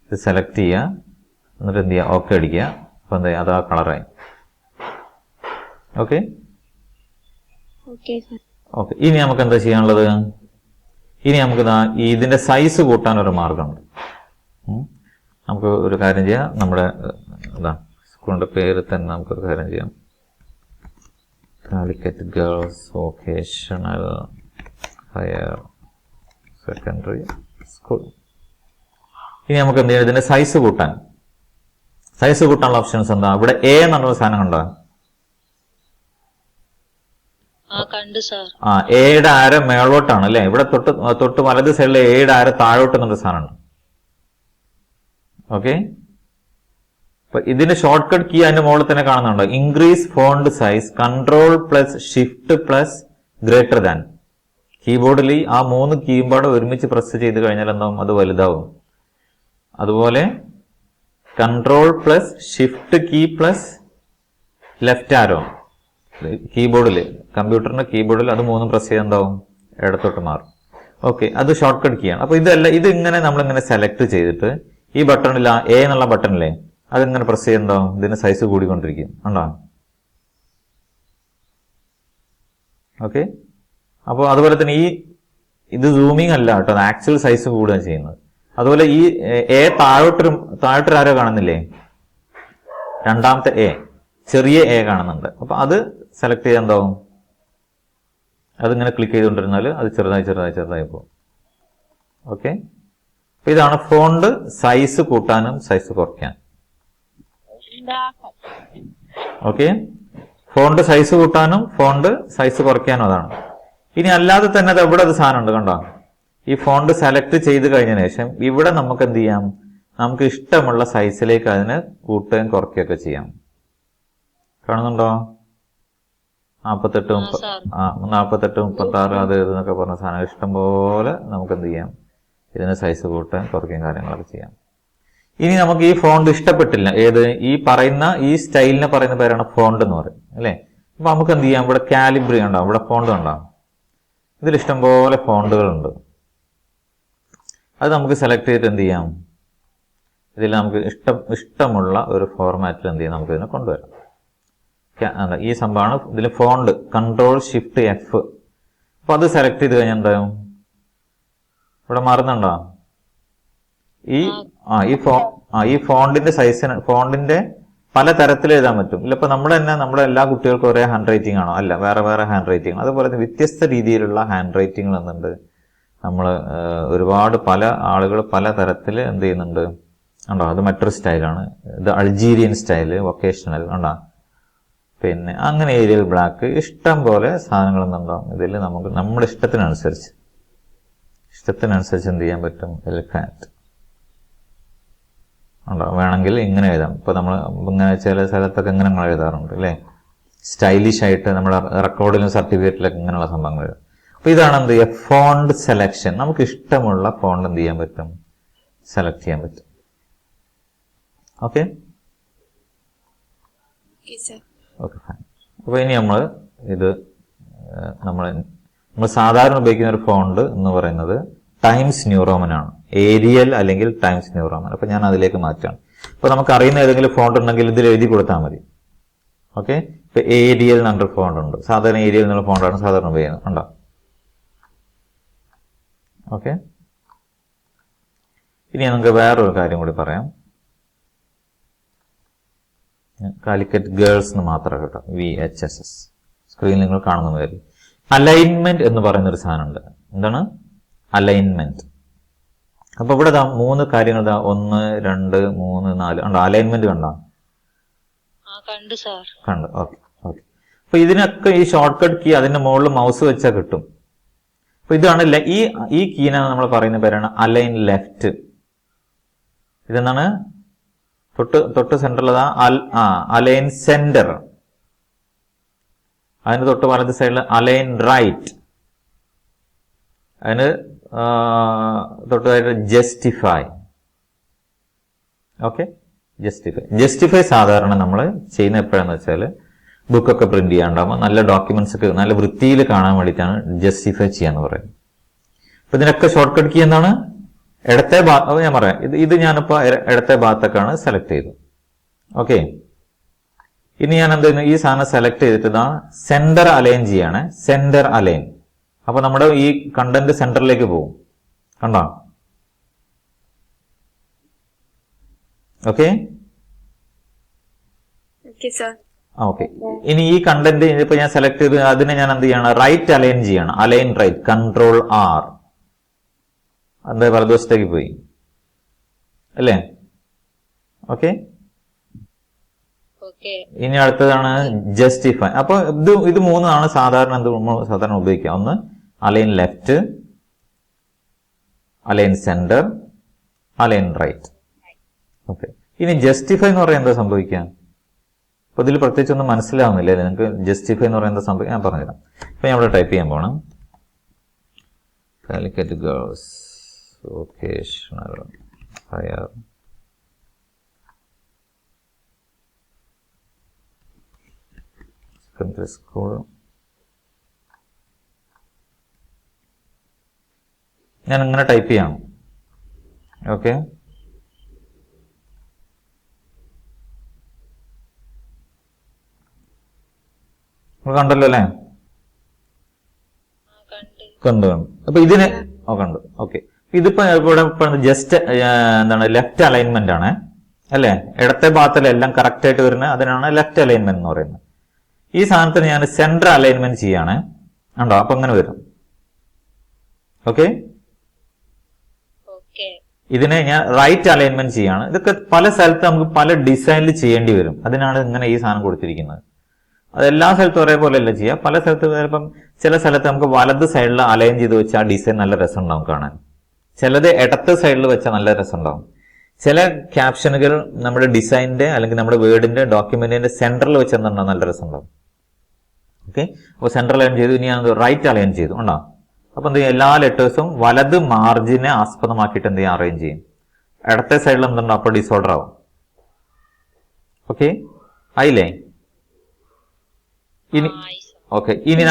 ഇത് സെലക്ട് ചെയ്യുക, എന്നിട്ട് എന്ത് ചെയ്യുക, ഓക്കെ അടിക്കുക. അപ്പൊ എന്താ, അത് ആ കളറായി. ഓക്കെ ഓക്കെ, ഇനി നമുക്ക് എന്താ ചെയ്യാനുള്ളത്, ഇനി നമുക്ക് ഇതിന്റെ സൈസ് കൂട്ടാൻ ഒരു മാർഗമുണ്ട്. നമുക്ക് ഒരു കാര്യം ചെയ്യാം, നമ്മുടെ സ്കൂളിന്റെ പേര് തന്നെ നമുക്കൊരു കാര്യം ചെയ്യാം, Calicut girls vocational higher secondary school. ഇനി നമുക്ക് എന്ത് ചെയ്യാം, ഇതിന്റെ സൈസ് കൂട്ടാനുള്ള ഓപ്ഷൻസ് എന്താ, ഇവിടെ എ എന്നുള്ള സാധനം കണ്ടോ, എയുടെ ആര മേളോട്ടാണ് അല്ലെ, ഇവിടെ തൊട്ട് വലത് സൈഡിൽ എയുടെ ആര താഴോട്ട് എന്നൊരു സാധനമാണ്. ഓക്കെ, അപ്പൊ ഇതിന്റെ ഷോർട്ട് കട്ട് കീ അതിന്റെ മുകളിൽ തന്നെ കാണുന്നുണ്ടോ, increase font size Ctrl+Shift+ greater than. കീബോർഡിൽ ആ 3 കീബോർഡ് ഒരുമിച്ച് പ്രസ് ചെയ്ത് കഴിഞ്ഞാൽ എന്താവും, അത് വലുതാവും. അതുപോലെ Ctrl+Shift+ ലെഫ്റ്റ് ആരോ കീബോർഡിൽ, കമ്പ്യൂട്ടറിന്റെ കീബോർഡിൽ അത് 3 പ്രസ് ചെയ്ത് എന്താവും, ഇടത്തോട്ട് മാറും. ഓക്കെ, അത് ഷോർട്ട് കട്ട് കീയാണ്. അപ്പൊ ഇത് ഇങ്ങനെ നമ്മളിങ്ങനെ സെലക്ട് ചെയ്തിട്ട് ഈ ബട്ടണിൽ, ആ എ എന്നുള്ള ബട്ടണില്ലേ, അതിങ്ങനെ പ്രസ് ചെയ്യുന്നുണ്ടാവും, ഇതിന്റെ സൈസ് കൂടിക്കൊണ്ടിരിക്കും. ഉണ്ടോ? ഓക്കെ, അപ്പോൾ അതുപോലെ തന്നെ ഇത് സൂമിങ് അല്ല കേട്ടോ, ആക്ച്വൽ സൈസ് കൂടുകയാണ് ചെയ്യുന്നത്. അതുപോലെ ഈ എ താഴോട്ടൊരാരോ കാണുന്നില്ലേ, രണ്ടാമത്തെ എ, ചെറിയ എ കാണുന്നുണ്ട്. അപ്പൊ അത് സെലക്ട് ചെയ്യാൻ എന്താവും, അതിങ്ങനെ ക്ലിക്ക് ചെയ്തുകൊണ്ടിരുന്നാൽ അത് ചെറുതായി പോകും. ഓക്കെ, അപ്പൊ ഇതാണ് ഫോണ്ട് സൈസ് കൂട്ടാനും സൈസ് കുറയ്ക്കാൻ. ഓക്കെ, ഫോണ്ട് സൈസ് കൂട്ടാനും ഫോണ്ട് സൈസ് കുറയ്ക്കാനും അതാണ്. ഇനി അല്ലാതെ തന്നെ അത് ഇവിടെ ഒരു സാധനം ഉണ്ട് കണ്ടോ, ഈ ഫോണ്ട് സെലക്ട് ചെയ്ത് കഴിഞ്ഞതിന് ശേഷം ഇവിടെ നമുക്ക് എന്ത് ചെയ്യാം, നമുക്ക് ഇഷ്ടമുള്ള സൈസിലേക്ക് അതിനെ കൂട്ടുകയും കുറയ്ക്കുകയൊക്കെ ചെയ്യാം. കാണുന്നുണ്ടോ, 48, 36 അത് എന്നൊക്കെ പറഞ്ഞ സാധനം ഇഷ്ടംപോലെ നമുക്ക് എന്ത് ചെയ്യാം, ഇതിന് സൈസ് കൂട്ടാൻ കുറയ്ക്കുകയും കാര്യങ്ങളൊക്കെ ചെയ്യാം. ഇനി നമുക്ക് ഈ ഫോണ്ട് ഇഷ്ടപ്പെട്ടില്ല, ഈ സ്റ്റൈലിനെ പറയുന്ന പേരാണ് ഫോണ്ട് എന്ന് പറയും അല്ലെ. അപ്പൊ നമുക്ക് എന്ത് ചെയ്യാം, ഇവിടെ കാലിബ്രി ഉണ്ടാവും, ഇവിടെ ഫോണ്ട് ഉണ്ടാവും. ഇതിൽ ഇഷ്ടംപോലെ ഫോണ്ടുകളുണ്ട്. അത് നമുക്ക് സെലക്ട് ചെയ്തിട്ട് എന്ത് ചെയ്യാം, ഇതിൽ നമുക്ക് ഇഷ്ടമുള്ള ഒരു ഫോർമാറ്റിൽ എന്ത് ചെയ്യാം, നമുക്ക് ഇതിനെ കൊണ്ടുവരാം. ഈ സംഭവമാണ് ഇതിൽ ഫോണ്ട്, Ctrl+Shift+F. അപ്പൊ അത് സെലക്ട് ചെയ്ത് കഴിഞ്ഞാൽ എന്താവും, ഇവിടെ മാറുന്നുണ്ടോ, ഈ ഫോണ്ടിന്റെ സൈസിന്, ഫോണ്ടിന്റെ പല തരത്തിൽ എഴുതാൻ പറ്റും. ഇല്ലപ്പോ നമ്മുടെ എല്ലാ കുട്ടികൾക്കും ഒരേ ഹാൻഡ് റൈറ്റിംഗ് ആണോ, അല്ല, വേറെ ഹാൻഡ് റൈറ്റിംഗ്. അതുപോലെ വ്യത്യസ്ത രീതിയിലുള്ള ഹാൻഡ് റൈറ്റിംഗ് എന്നുണ്ട്. നമ്മൾ ഒരുപാട് പല ആളുകൾ പല തരത്തിൽ എന്ത് ചെയ്യുന്നുണ്ട് ഉണ്ടോ, അത് മറ്റൊരു സ്റ്റൈലാണ്. ഇത് അൾജീരിയൻ സ്റ്റൈല് വൊക്കേഷണൽ ഉണ്ടോ, പിന്നെ അങ്ങനെ ഏരിയൽ ബ്ലാക്ക്, ഇഷ്ടം പോലെ സാധനങ്ങൾ എന്നുണ്ടാവും. ഇതിൽ നമുക്ക് നമ്മുടെ ഇഷ്ടത്തിനനുസരിച്ച് എന്ത് ചെയ്യാൻ പറ്റും, എലിഫാന്റ് ഉണ്ടോ, വേണമെങ്കിൽ ഇങ്ങനെ എഴുതാം. ഇപ്പൊ നമ്മൾ ഇങ്ങനെ ചില സ്ഥലത്തൊക്കെ ഇങ്ങനെ നമ്മൾ എഴുതാറുണ്ട് അല്ലെ, സ്റ്റൈലിഷ് ആയിട്ട് നമ്മുടെ റെക്കോർഡിലും സർട്ടിഫിക്കറ്റിലൊക്കെ ഇങ്ങനെയുള്ള സംഭവങ്ങൾ എഴുതാം. അപ്പൊ ഇതാണ് എന്ത് ചെയ്യുക, ഫോണ്ട് സെലക്ഷൻ. നമുക്ക് ഇഷ്ടമുള്ള ഫോണ്ട് എന്ത് ചെയ്യാൻ പറ്റും, സെലക്ട് ചെയ്യാൻ പറ്റും. Okay okay fine. അപ്പൊ ഇനി നമ്മൾ സാധാരണ ഉപയോഗിക്കുന്ന ഒരു ഫോണ്ട് എന്ന് പറയുന്നത് ടൈംസ് ന്യൂ റോമൻ ആണ്, ഏരിയൽ അല്ലെങ്കിൽ ടൈംസ് ന്യൂ റോമൻ. അപ്പൊ ഞാൻ അതിലേക്ക് മാറ്റാണ്. അപ്പൊ നമുക്ക് അറിയുന്ന ഏതെങ്കിലും ഫോണ്ട് ഉണ്ടെങ്കിൽ ഇതിൽ എഴുതി കൊടുത്താൽ മതി. ഓക്കെ, ഇപ്പൊ ഏരിയൽ എന്നൊരു ഫോണ്ട് ഉണ്ട്, സാധാരണ ഏരിയൽ എന്നുള്ള ഫോണ്ടാണ് സാധാരണ ഉപയോഗിക്കുന്നത് ഉണ്ടോ. ഓക്കെ, ഇനി നമുക്ക് വേറൊരു കാര്യം കൂടി പറയാം. കാലിക്കറ്റ് ഗേൾസ് എന്ന് മാത്രം കേട്ടോ, VHSS. സ്ക്രീനിൽ നിങ്ങൾ കാണുന്ന മാതിരി. അലൈൻമെന്റ് എന്ന് പറയുന്ന ഒരു സാധനമുണ്ട്. എന്താണ് അലൈൻമെന്റ്? അപ്പൊ ഇവിടെ 3 കാര്യങ്ങൾ 1 2 3 4 ഉണ്ടോ? അലൈൻമെന്റ് കണ്ടോ? കണ്ടു. ഓക്കെ. അപ്പൊ ഇതിനൊക്കെ ഈ ഷോർട്ട് കട്ട് കീ അതിന്റെ മുകളിൽ മൗസ് വെച്ചാൽ കിട്ടും. അപ്പൊ ഇതാണ് ഈ കീനാണ് നമ്മൾ പറയുന്ന പേരാണ് അലൈൻ ലെഫ്റ്റ്. ഇതെന്താണ്? തൊട്ട് സെന്ററിലതാ അലൈൻ സെന്റർ. അതിന് തൊട്ട് വലത് സൈഡിൽ അലൈൻ റൈറ്റ്. അതിന് തൊട്ടതായിട്ട് ജസ്റ്റിഫൈ. ഓക്കെ, ജസ്റ്റിഫൈ സാധാരണ നമ്മൾ ചെയ്യുന്ന എപ്പോഴാന്ന് വെച്ചാൽ ബുക്കൊക്കെ പ്രിന്റ് ചെയ്യാണ്ടാകുമ്പോൾ നല്ല ഡോക്യുമെന്റ്സ് ഒക്കെ നല്ല വൃത്തിയിൽ കാണാൻ വേണ്ടിയിട്ടാണ് ജസ്റ്റിഫൈ ചെയ്യാന്ന് പറയുന്നത്. അപ്പൊ ഇതിനൊക്കെ ഷോർട്ട് കട്ട് കീ എന്താണ്? ഇടത്തെ ഭാഗം ഞാൻ പറയാം. ഇത് ഞാനിപ്പോ ഇടത്തെ ഭാഗത്തൊക്കെയാണ് സെലക്ട് ചെയ്തത്. ഓക്കെ, ഇനി ഞാൻ എന്ത് ചെയ്യുന്നു? ഈ സാധനം സെലക്ട് ചെയ്തിട്ട് സെന്റർ അലൈൻ ചെയ്യാണ്. Centre align. അപ്പൊ നമ്മുടെ ഈ കണ്ടന്റ് സെന്ററിലേക്ക് പോകും. കണ്ടോ? ഓക്കെ. ഓക്കെ, ഇനി ഈ കണ്ടന്റ് ഇപ്പൊ ഞാൻ സെലക്ട് ചെയ്ത് അതിനെ ഞാൻ എന്ത് ചെയ്യാണ്? റൈറ്റ് അലൈൻ ചെയ്യാണ്. Align right, Ctrl R. എന്താ വലതുവശത്തേക്ക് പോയി അല്ലേ? ഓക്കെ. ഇനി അടുത്തതാണ് ജസ്റ്റിഫൈ. അപ്പൊ ഇത് 3 സാധാരണ ഉപയോഗിക്കുക. ഒന്ന് align left, align centre, align right. Okay. ഇനി ജസ്റ്റിഫൈ എന്ന് പറയാൻ എന്താ സംഭവിക്കുക? അപ്പൊ ഇതിൽ പ്രത്യേകിച്ച് ഒന്നും മനസ്സിലാവുന്നില്ലേ നിങ്ങൾക്ക്? ജസ്റ്റിഫൈ എന്ന് പറയുന്നത് സംഭവിക്കുക ഞാൻ പറഞ്ഞുതരാം. അപ്പൊ ഞാൻ ഇവിടെ ടൈപ്പ് ചെയ്യാൻ പോണം. Calicut girls vocational higher secondary school. ഞാൻ ഇങ്ങനെ ടൈപ്പ് ചെയ്യാം. ഓക്കെ, കണ്ടല്ലോ അല്ലേ? കണ്ടു. അപ്പൊ ഇതിന് കണ്ടു. ഓക്കെ, ഇതിപ്പോ ഇവിടെ ജസ്റ്റ് എന്താണ് ലെഫ്റ്റ് അലൈൻമെന്റ് ആണ് അല്ലെ? ഇടത്തെ ഭാഗത്തിലെല്ലാം കറക്റ്റ് ആയിട്ട് വരുന്നത് അതിനാണ് ലെഫ്റ്റ് അലൈൻമെന്റ് എന്ന് പറയുന്നത്. ഈ സാധനത്തിന് ഞാൻ സെന്റർ അലൈൻമെന്റ് ചെയ്യാണ്. ഉണ്ടോ? അപ്പൊ ഇങ്ങനെ വരും. ഓക്കെ, ഇതിനെ ഞാൻ റൈറ്റ് അലൈൻമെന്റ് ചെയ്യാണ്. ഇതൊക്കെ പല സ്ഥലത്ത് നമുക്ക് പല ഡിസൈനിൽ ചെയ്യേണ്ടി വരും. അതിനാണ് ഇങ്ങനെ ഈ സാധനം കൊടുത്തിരിക്കുന്നത്. അത് എല്ലാ സ്ഥലത്തും ഒരേപോലെ അല്ല ചെയ്യുക. പല സ്ഥലത്ത് ചിലപ്പം ചില സ്ഥലത്ത് നമുക്ക് വലത് സൈഡിൽ അലൈൻ ചെയ്ത് വെച്ചാൽ ആ ഡിസൈൻ നല്ല രസം ഉണ്ടാവും കാണാൻ. ചിലത് ഇടത്ത് സൈഡിൽ വെച്ചാൽ നല്ല രസം ഉണ്ടാവും. ചില ക്യാപ്ഷനുകൾ നമ്മുടെ ഡിസൈനിന്റെ അല്ലെങ്കിൽ നമ്മുടെ വേർഡിന്റെ ഡോക്യുമെന്റിന്റെ സെന്ററിൽ വെച്ച് എന്തുണ്ടാവും നല്ല രസം ഉണ്ടാവും. ഓക്കെ, അപ്പൊ സെന്റർ അലൈൻ ചെയ്തു. ഇനി ഞാൻ റൈറ്റ് അലൈൻ ചെയ്തു. ഉണ്ടോ? അപ്പൊ എന്ത് ചെയ്യും? എല്ലാ ലെറ്റേഴ്സും വലത് മാർജിനെ ആസ്പദമാക്കിയിട്ട് എന്ത് ചെയ്യാം? അറേഞ്ച് ചെയ്യും. ഇടത്തെ സൈഡിൽ എന്തുണ്ടാവും? അപ്പൊ ഡിസോർഡർ ആവും. ഓക്കെ, ആയില്ലേ? ഇനി ഓക്കെ, ഇനി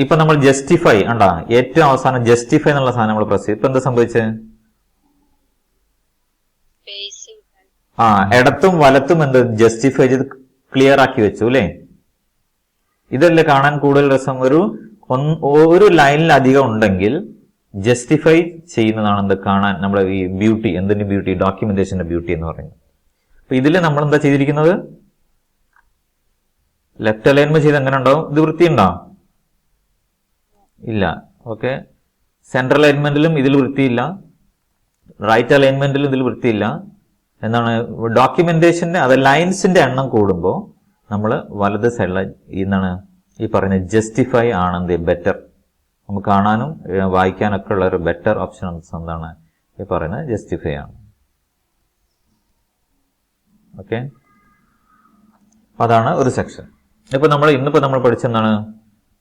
ഇപ്പൊ നമ്മൾ ജസ്റ്റിഫൈ ഉണ്ടാ ഏറ്റവും അവസാനം ജസ്റ്റിഫൈ എന്നുള്ള സാധനം നമ്മൾ പ്രസ് ചെയ്യും. ഇപ്പൊ എന്താ സംഭവിച്ചത്? ഇടത്തും വലത്തും എന്ത് ജസ്റ്റിഫൈ ചെയ്ത് ക്ലിയർ ആക്കി വെച്ചു അല്ലേ? ഇതല്ലേ കാണാൻ കൂടുതൽ രസം. ഒരു ലൈനിലധികം ഉണ്ടെങ്കിൽ ജസ്റ്റിഫൈ ചെയ്യുന്നതാണ് എന്ത് കാണാൻ നമ്മുടെ ഈ ബ്യൂട്ടി. എന്തിന്റെ ബ്യൂട്ടി? ഡോക്യുമെന്റേഷന്റെ ബ്യൂട്ടി എന്ന് പറയുന്നത്. അപ്പൊ ഇതിൽ നമ്മൾ എന്താ ചെയ്തിരിക്കുന്നത്? ലെഫ്റ്റ് അലൈൻമെന്റ് ചെയ്ത് എങ്ങനെ ഉണ്ടാവും? ഇത് വൃത്തിയുണ്ടോ? ഇല്ല. ഓക്കെ, സെൻട്രൽ അലൈൻമെന്റിലും ഇതിൽ വൃത്തിയില്ല, റൈറ്റ് അലൈൻമെന്റിലും ഇതിൽ വൃത്തിയില്ല. എന്താണ് ഡോക്യുമെന്റേഷന്റെ അത് ലൈൻസിന്റെ എണ്ണം കൂടുമ്പോൾ നമ്മൾ വലത് സൈഡിലെ എന്താണ് ഈ പറയുന്നത് ജസ്റ്റിഫൈ ആണ് ബെറ്റർ. നമുക്ക് കാണാനും വായിക്കാനൊക്കെ ഉള്ള ഒരു ബെറ്റർ ഓപ്ഷൻ എന്താണ് ഈ പറയുന്നത് ജസ്റ്റിഫൈ ആണ്. ഓക്കെ, അതാണ് ഒരു സെക്ഷൻ. ഇന്നിപ്പോ നമ്മൾ പഠിച്ചെന്താണ്?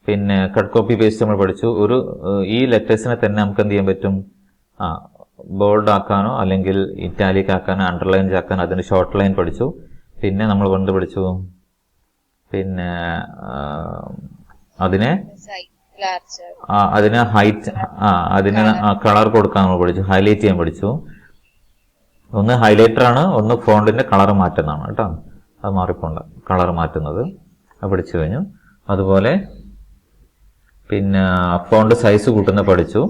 പിന്നെ കട്ട് കോപ്പി പേസ്റ്റ് നമ്മൾ പഠിച്ചു. ഈ ലെറ്റേഴ്സിനെ തന്നെ നമുക്ക് എന്ത് ചെയ്യാൻ പറ്റും? ബോൾഡ് ആക്കാനോ അല്ലെങ്കിൽ ഇറ്റാലിക് ആക്കാനോ അണ്ടർലൈൻ ആക്കാനോ അതിന് ഷോർട്ട് ലൈൻ പഠിച്ചു. പിന്നെ നമ്മൾ എന്ത് പഠിച്ചു? പിന്നെ അതിന് ഹൈറ്റ് അതിന് കളർ കൊടുക്കാൻ നമ്മൾ പഠിച്ചു. ഹൈലൈറ്റ് ചെയ്യാൻ പഠിച്ചു. ഒന്ന് ഹൈലൈറ്റർ ആണ്, ഒന്ന് ഫോണ്ടിന്റെ കളർ മാറ്റുന്നതാണ് കേട്ടോ. അത് മാറിപ്പോണ്ട, കളർ മാറ്റുന്നത് അത് പഠിച്ചു കഴിഞ്ഞു. അതുപോലെ പിന്നെ ഫോണ്ട് സൈസ് കൂട്ടുന്ന പഠിച്ചു.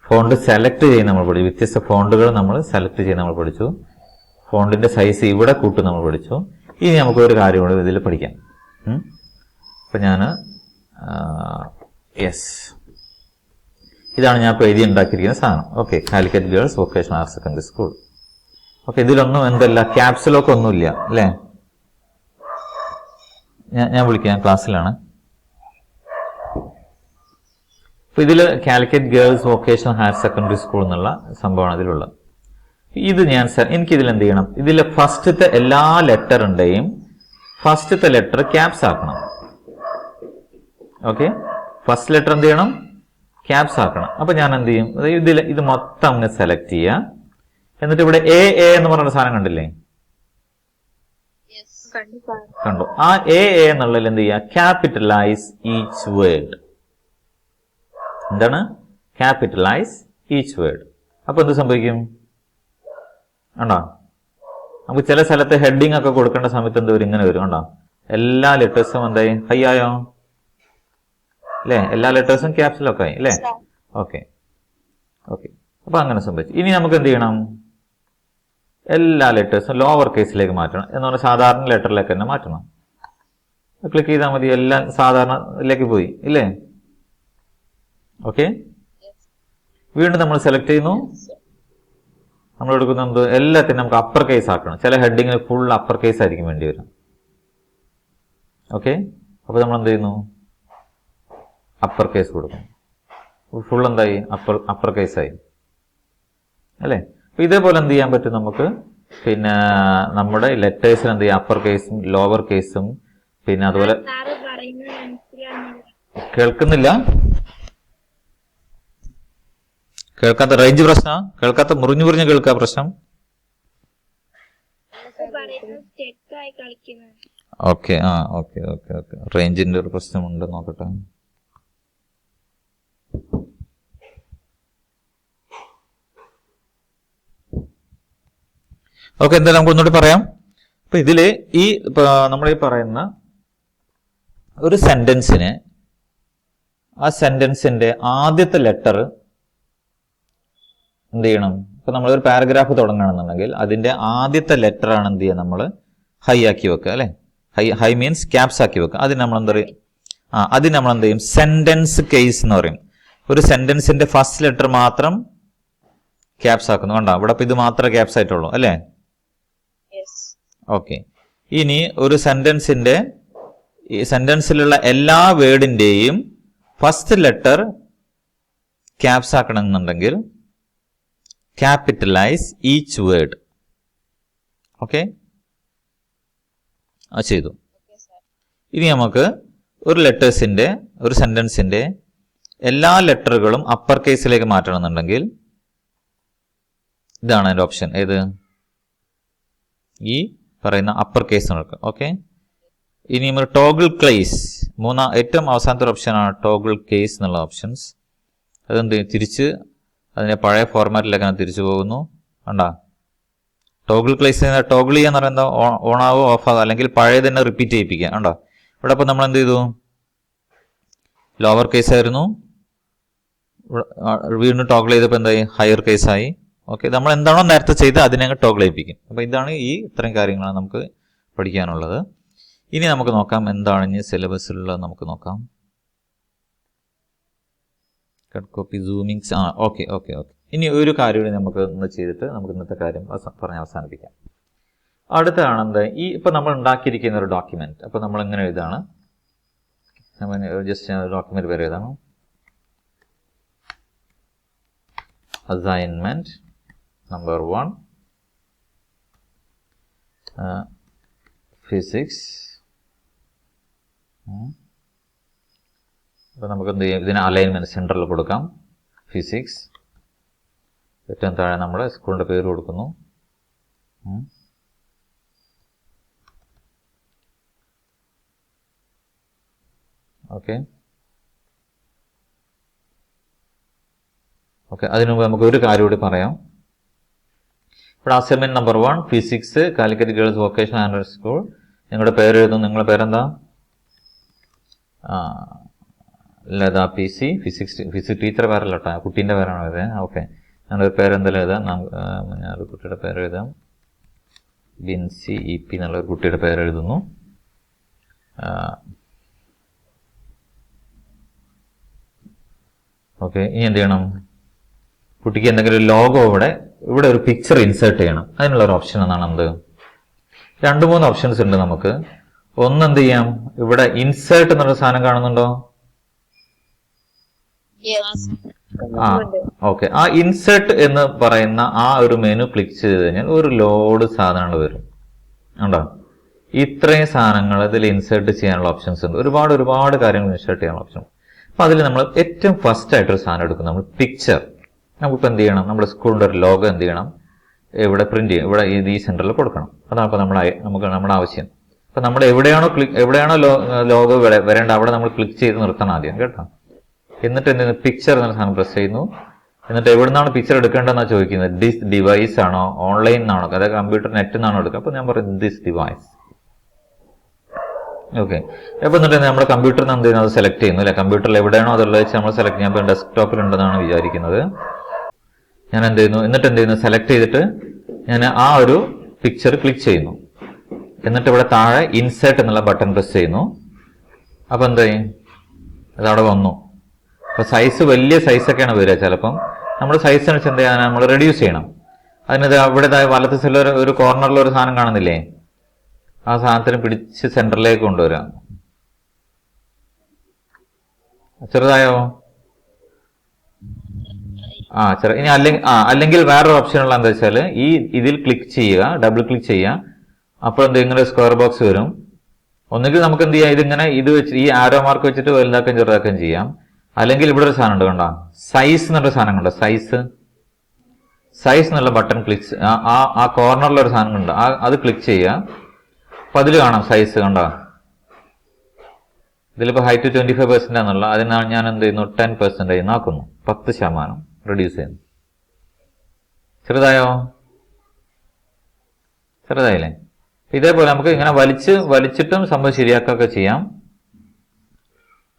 ഫോണ്ട് സെലക്ട് ചെയ്യുന്ന നമ്മൾ പഠിച്ചു. വ്യത്യസ്ത ഫോണ്ടുകൾ നമ്മൾ സെലക്ട് ചെയ്യുന്ന നമ്മൾ പഠിച്ചു. ഫോണ്ടിന്റെ സൈസ് ഇവിടെ കൂട്ടുന്ന നമ്മൾ പഠിച്ചു. ഇനി നമുക്ക് ഒരു കാര്യം കൂടി ഇതിൽ പഠിക്കാം. അപ്പം ഞാൻ യെസ്, ഇതാണ് ഞാൻ ഇപ്പോൾ എഴുതി ഉണ്ടാക്കിയിരിക്കുന്ന സാധനം. Okay, Calicut girls vocational higher secondary school. Okay, ഇതിലൊന്നും എന്തല്ല ക്യാപ്സിലൊക്കെ ഒന്നുമില്ല അല്ലേ? ഞാൻ വിളിക്കാം, ക്ലാസ്സിലാണ്. അപ്പൊ ഇതിൽ Calicut girls vocational higher secondary school എന്നുള്ള സംഭവമാണ് ഇതിലുള്ളത്. ഇത് എനിക്കിതിൽ എന്ത് ചെയ്യണം? ഇതിലെ ഫസ്റ്റത്തെ എല്ലാ ലെറ്ററിന്റെയും ഫസ്റ്റത്തെ ലെറ്റർ ക്യാപ്സ് ആക്കണം. ഓക്കെ, ഫസ്റ്റ് ലെറ്റർ എന്ത് ചെയ്യണം? ക്യാപ്സ് ആക്കണം. അപ്പൊ ഞാൻ എന്ത് ചെയ്യും? ഇത് മൊത്തം അങ്ങ് സെലക്ട് ചെയ്യുക. എന്നിട്ട് ഇവിടെ എ എന്ന് പറഞ്ഞ സാധനം കണ്ടില്ലേ? കണ്ടു. ആ എ എന്നുള്ളതിൽ എന്ത് ചെയ്യുക? Capitalise each word. എന്താണ്? Capitalise each word. അപ്പൊ എന്ത് സംഭവിക്കും? കണ്ടോ, നമുക്ക് ചില സ്ഥലത്ത് ഹെഡിങ് ഒക്കെ കൊടുക്കേണ്ട സമയത്ത് എന്ത് വരും? ഇങ്ങനെ വരും. കണ്ടോ, എല്ലാ ലെറ്റേഴ്സും എന്തായി? ഹൈ ആയോ അല്ലേ? എല്ലാ ലെറ്റേഴ്സും ക്യാപ്സിലൊക്കെ ആയി അല്ലേ? ഓക്കെ ഓക്കെ, അപ്പൊ അങ്ങനെ സംഭവിച്ചു. ഇനി നമുക്ക് എന്ത് ചെയ്യണം? എല്ലാ ലെറ്റേഴ്സും ലോവർ കേസിലേക്ക് മാറ്റണം. എന്ന് പറഞ്ഞാൽ സാധാരണ ലെറ്ററിലേക്ക് തന്നെ മാറ്റണം. ക്ലിക്ക് ചെയ്താൽ മതി, എല്ലാം സാധാരണയിലേക്ക് പോയി ഇല്ലേ? ഓക്കെ, വീണ്ടും നമ്മൾ സെലക്ട് ചെയ്യുന്നു. നമ്മൾ എടുക്കുന്നത് എല്ലാത്തിനും നമുക്ക് അപ്പർ കേസ് ആക്കണം. ചില ഹെഡിങ്ങിൽ ഫുൾ അപ്പർ കേസ് ആയിരിക്കും വേണ്ടി വരും. ഓക്കെ, അപ്പൊ നമ്മൾ എന്ത് ചെയ്യുന്നു? അപ്പർ കേസ് കൊടുക്കും. ഫുൾ എന്തായി? അപ്പർ കേസായി അല്ലേ? അപ്പൊ ഇതേപോലെ എന്ത് ചെയ്യാൻ പറ്റും നമുക്ക്? പിന്നെ നമ്മുടെ ലെറ്റേഴ്സിൽ എന്ത് ചെയ്യാം? അപ്പർ കേസും ലോവർ കേസും. പിന്നെ അതുപോലെ കേൾക്കുന്നില്ല, കേൾക്കാത്ത റേഞ്ച് പ്രശ്നം, കേൾക്കാത്ത മുറിഞ്ഞു കേൾക്കാ പ്രശ്നം. ഓക്കെ, ഓക്കെ ഓക്കെ ഓക്കെ, റേഞ്ചിന്റെ ഒരു പ്രശ്നമുണ്ട്, നോക്കട്ടെ. ഓക്കെ, എന്തായാലും നമുക്ക് ഒന്നുകൂടി പറയാം. അപ്പൊ ഇതില് നമ്മൾ ഈ പറയുന്ന ഒരു സെന്റൻസിന് ആ സെന്റൻസിന്റെ ആദ്യത്തെ ലെറ്റർ എന്ത് ചെയ്യണം? ഇപ്പൊ നമ്മളൊരു പാരഗ്രാഫ് തുടങ്ങണമെന്നുണ്ടെങ്കിൽ അതിന്റെ ആദ്യത്തെ ലെറ്റർ ആണ് എന്ത് ചെയ്യുക? നമ്മൾ ഹൈ ആക്കി വെക്കുക അല്ലെ? ഹൈ മീൻസ് ക്യാപ്സ് ആക്കി വെക്കുക. അതിന് നമ്മൾ എന്താ പറയും? അതിന് നമ്മൾ എന്ത് ചെയ്യും? സെന്റൻസ് കേസ് എന്ന് പറയും. ഒരു സെന്റൻസിന്റെ ഫസ്റ്റ് ലെറ്റർ മാത്രം ക്യാപ്സ് ആക്കുന്നു. കണ്ടോ, ഇവിടെ ഇപ്പൊ ഇത് മാത്രമേ ക്യാപ്സ് ആയിട്ടുള്ളൂ അല്ലേ? ഓക്കെ, ഇനി ഒരു സെന്റൻസിലുള്ള എല്ലാ വേർഡിന്റെയും ഫസ്റ്റ് ലെറ്റർ ക്യാപ്സ് ആക്കണമെന്നുണ്ടെങ്കിൽ ക്യാപിറ്റലൈസ് ഈച്ച് വേർഡ്. ഓക്കെ, ചെയ്തു. ഇനി നമുക്ക് ഒരു സെന്റൻസിന്റെ എല്ലാ ലെറ്ററുകളും അപ്പർ കേസിലേക്ക് മാറ്റണമെന്നുണ്ടെങ്കിൽ ഇതാണ് അതിന്റെ ഓപ്ഷൻ. ഏത്? ഈ പറയുന്ന അപ്പർ കേസ് നടക്കുക. ഓക്കെ, ഇനി നമ്മൾ ടോഗിൾ കേസ്, ഏറ്റവും അവസാനത്തെ ഓപ്ഷനാണ് ടോഗിൾ കേസ് എന്നുള്ള ഓപ്ഷൻസ്. അതെന്ത് തിരിച്ച് അതിന്റെ പഴയ ഫോർമാറ്റിലേക്ക് തിരിച്ചു പോകുന്നു. കണ്ടാ, ടോഗിൾ കേസ് ടോഗിൾ ചെയ്യാന്ന് പറയുന്നത് ഓൺ ആവോ ഓഫ് ആവോ, അല്ലെങ്കിൽ പഴയ തന്നെ റിപ്പീറ്റ് ചെയ്യിപ്പിക്കുക. കണ്ടോ, ഇവിടെ ഇപ്പൊ നമ്മൾ എന്ത് ചെയ്തു? ലോവർ കേസ് ആയിരുന്നു, വീണ്ടും ടോഗിൾ ചെയ്തപ്പോൾ എന്തായി? ഹയർ കേസായി. ഓക്കെ, നമ്മൾ എന്താണോ നേരത്തെ ചെയ്ത് അതിനെ ടോഗിൾ ചെയ്യിപ്പിക്കും. അപ്പൊ ഇതാണ് ഇത്രയും കാര്യങ്ങളാണ് നമുക്ക് പഠിക്കാനുള്ളത്. ഇനി നമുക്ക് നോക്കാം എന്താണ് ഇനി സിലബസിലുള്ളത്. നമുക്ക് നോക്കാം. Cut copy, zoomings. Okay okay okay. ഇനി ഒരു കാര്യം കൂടി നമുക്ക് ഇന്ന് ചെയ്തിട്ട് നമുക്ക് ഇന്നത്തെ കാര്യം പറഞ്ഞ് അവസാനിപ്പിക്കാം. അടുത്തതാണ് എന്താ? ഇപ്പൊ നമ്മൾ ഉണ്ടാക്കിയിരിക്കുന്ന ഒരു ഡോക്യുമെന്റ്. അപ്പൊ നമ്മൾ എങ്ങനെ എഴുതാണ്? ജസ്റ്റ് ഡോക്യുമെന്റ് പേര് എഴുതാണ്. Assignment number 1 physics. അപ്പൊ നമുക്ക് എന്ത് ചെയ്യാം? ഇതിന് അലൈൻമെന്റ് സെന്ററിൽ കൊടുക്കാം. ഫിസിക്സ്. ഏറ്റവും താഴെ നമ്മുടെ സ്കൂളിന്റെ പേര് കൊടുക്കുന്നു. ഓക്കെ ഓക്കെ, അതിനു മുമ്പ് നമുക്ക് ഒരു കാര്യം കൂടി പറയാം. ഇവിടെ assignment number 1 physics, Calicut girls vocational higher school. നിങ്ങളുടെ പേര് എഴുതും. നിങ്ങളുടെ പേരെന്താ? ലത PC. ഫിസിക്സ് ടീച്ചർ പേരല്ല കേട്ടോ, കുട്ടീൻ്റെ പേരാണ് എഴുതാൻ. ഓക്കെ, ഞാനൊരു പേരെന്തെങ്കിലും എഴുതാം. ഞാനൊരു കുട്ടിയുടെ പേര് എഴുതാം. ബിൻസി EP എന്നുള്ള ഒരു കുട്ടിയുടെ പേര് എഴുതുന്നു. ഓക്കെ, ഇനി എന്ത് ചെയ്യണം? കുട്ടിക്ക് എന്തെങ്കിലും ഒരു ലോഗോ ഇവിടെ ഒരു പിക്ചർ ഇൻസേർട്ട് ചെയ്യണം. അതിനുള്ള ഒരു ഓപ്ഷൻ എന്നാണ് എന്ത്? 2-3 ഓപ്ഷൻസ് ഉണ്ട് നമുക്ക്. ഒന്ന് എന്ത് ചെയ്യാം, ഇവിടെ ഇൻസേർട്ട് എന്നുള്ള സാധനം കാണുന്നുണ്ടോ? ഓക്കെ, ആ ഇൻസേർട്ട് എന്ന് പറയുന്ന ആ ഒരു മെനു ക്ലിക്ക് ചെയ്ത് കഴിഞ്ഞാൽ ഒരു ലോഡ് സാധനങ്ങൾ വരും. ഉണ്ടോ? ഇത്രയും സാധനങ്ങൾ ഇതിൽ ഇൻസേർട്ട് ചെയ്യാനുള്ള ഓപ്ഷൻസ് ഉണ്ട്. ഒരുപാട് കാര്യങ്ങൾ ഇൻസേർട്ട് ചെയ്യാനുള്ള ഓപ്ഷൻ. അപ്പൊ അതിൽ നമ്മൾ ഏറ്റവും ഫസ്റ്റ് ആയിട്ടൊരു സാധനം എടുക്കും, നമ്മൾ പിക്ചർ. നമുക്കിപ്പോൾ എന്ത് ചെയ്യണം? നമ്മുടെ സ്കൂളിന്റെ ഒരു ലോഗോ എന്ത് ചെയ്യണം? ഇവിടെ പ്രിന്റ് ചെയ്യും, ഇവിടെ ഈ സെന്ററിൽ കൊടുക്കണം. അതാണ് ഇപ്പൊ നമ്മുടെ ആവശ്യം. അപ്പൊ നമ്മൾ എവിടെയാണോ ലോഗോ വരേണ്ട അവിടെ നമ്മൾ ക്ലിക്ക് ചെയ്ത് നിർത്തണം ആദ്യം, കേട്ടോ. എന്നിട്ട് എന്ത് ചെയ്യുന്നു? പിക്ചർ എന്ന സാധനം പ്രസ് ചെയ്യുന്നു. എന്നിട്ട് എവിടെ നിന്നാണ് പിക്ചർ എടുക്കേണ്ടതെന്നാണ് ചോദിക്കുന്നത്. ദിസ് ഡിവൈസ് ആണോ, ഓൺലൈൻ നിന്നാണോ, അതായത് കമ്പ്യൂട്ടർ നെറ്റ് നിന്നാണോ എടുക്കുക? അപ്പൊ ഞാൻ പറയും ദിസ് ഡിവൈസ്. ഓക്കെ, അപ്പൊ എന്നിട്ട് നമ്മുടെ കമ്പ്യൂട്ടറിൽ നിന്ന് എന്ത് ചെയ്യുന്നു? അത് സെലക്ട് ചെയ്യുന്നു അല്ലെ. കമ്പ്യൂട്ടറിൽ എവിടെയാണോ അതുള്ളത് വെച്ച് നമ്മൾ സെലക്ട് ചെയ്യാൻ. ഇപ്പം ഡെസ്ക്ടോപ്പിൽ ഉണ്ടെന്നാണ് വിചാരിക്കുന്നത്. ഞാൻ എന്ത് ചെയ്യുന്നു? എന്നിട്ട് എന്ത് ചെയ്യുന്നു? സെലക്ട് ചെയ്തിട്ട് ഞാൻ ആ ഒരു പിക്ചർ ക്ലിക്ക് ചെയ്യുന്നു. എന്നിട്ട് ഇവിടെ താഴെ ഇൻസേർട്ട് എന്നുള്ള ബട്ടൺ പ്രസ് ചെയ്യുന്നു. അപ്പൊ എന്തായി? അതവിടെ വന്നു. അപ്പൊ സൈസ് വലിയ സൈസൊക്കെയാണ് വരിക. ചിലപ്പം നമ്മുടെ സൈസ് അനുസരിച്ച് എന്ത് ചെയ്യാൻ നമ്മൾ റെഡ്യൂസ് ചെയ്യണം. അതിനത് അവിടെ വലത്ത് സൈഡിൽ ഒരു കോർണറിൽ ഒരു സാധനം കാണുന്നില്ലേ? ആ സാധനത്തിന് പിടിച്ച് സെന്ററിലേക്ക് കൊണ്ടുവരാം. ചെറുതായോ? ഇനി അല്ലെങ്കിൽ വേറൊരു ഓപ്ഷൻ ഉള്ള എന്താ വെച്ചാൽ ഇതിൽ ക്ലിക്ക് ചെയ്യുക, ഡബിൾ ക്ലിക്ക് ചെയ്യുക. അപ്പോൾ എന്ത് ഇങ്ങനെ സ്ക്വയർ ബോക്സ് വരും. ഒന്നുകിൽ നമുക്ക് എന്ത് ചെയ്യാം, ഇത് വെച്ച് ഈ ആരോ മാർക്ക് വെച്ചിട്ട് വലുതാക്കുകയും ചെറുതാക്കുകയും ചെയ്യാം. അല്ലെങ്കിൽ ഇവിടെ ഒരു സാധനം ഉണ്ട്, കണ്ടോ? സൈസ് എന്നുള്ള സാധനം കണ്ടോ? സൈസ് എന്നുള്ള ബട്ടൺ ക്ലിക്ക്, ആ കോർണറിലൊരു സാധനം ഉണ്ട്, അത് ക്ലിക്ക് ചെയ്യുക. അപ്പൊ അതിൽ കാണാം സൈസ്, കണ്ടോ? ഇതിലിപ്പോ ഹൈറ്റ് 25% ആണെന്നുള്ള, അതിനാണ് ഞാൻ എന്ത് ചെയ്യുന്നു? 10% ആക്കുന്നു. 10% റെഡ്യൂസ് ചെയ്യുന്നു. ചെറുതായില്ലേ? ഇതേപോലെ നമുക്ക് ഇങ്ങനെ വലിച്ചിട്ടും സംഭവം ശരിയാക്കുകയൊക്കെ ചെയ്യാം.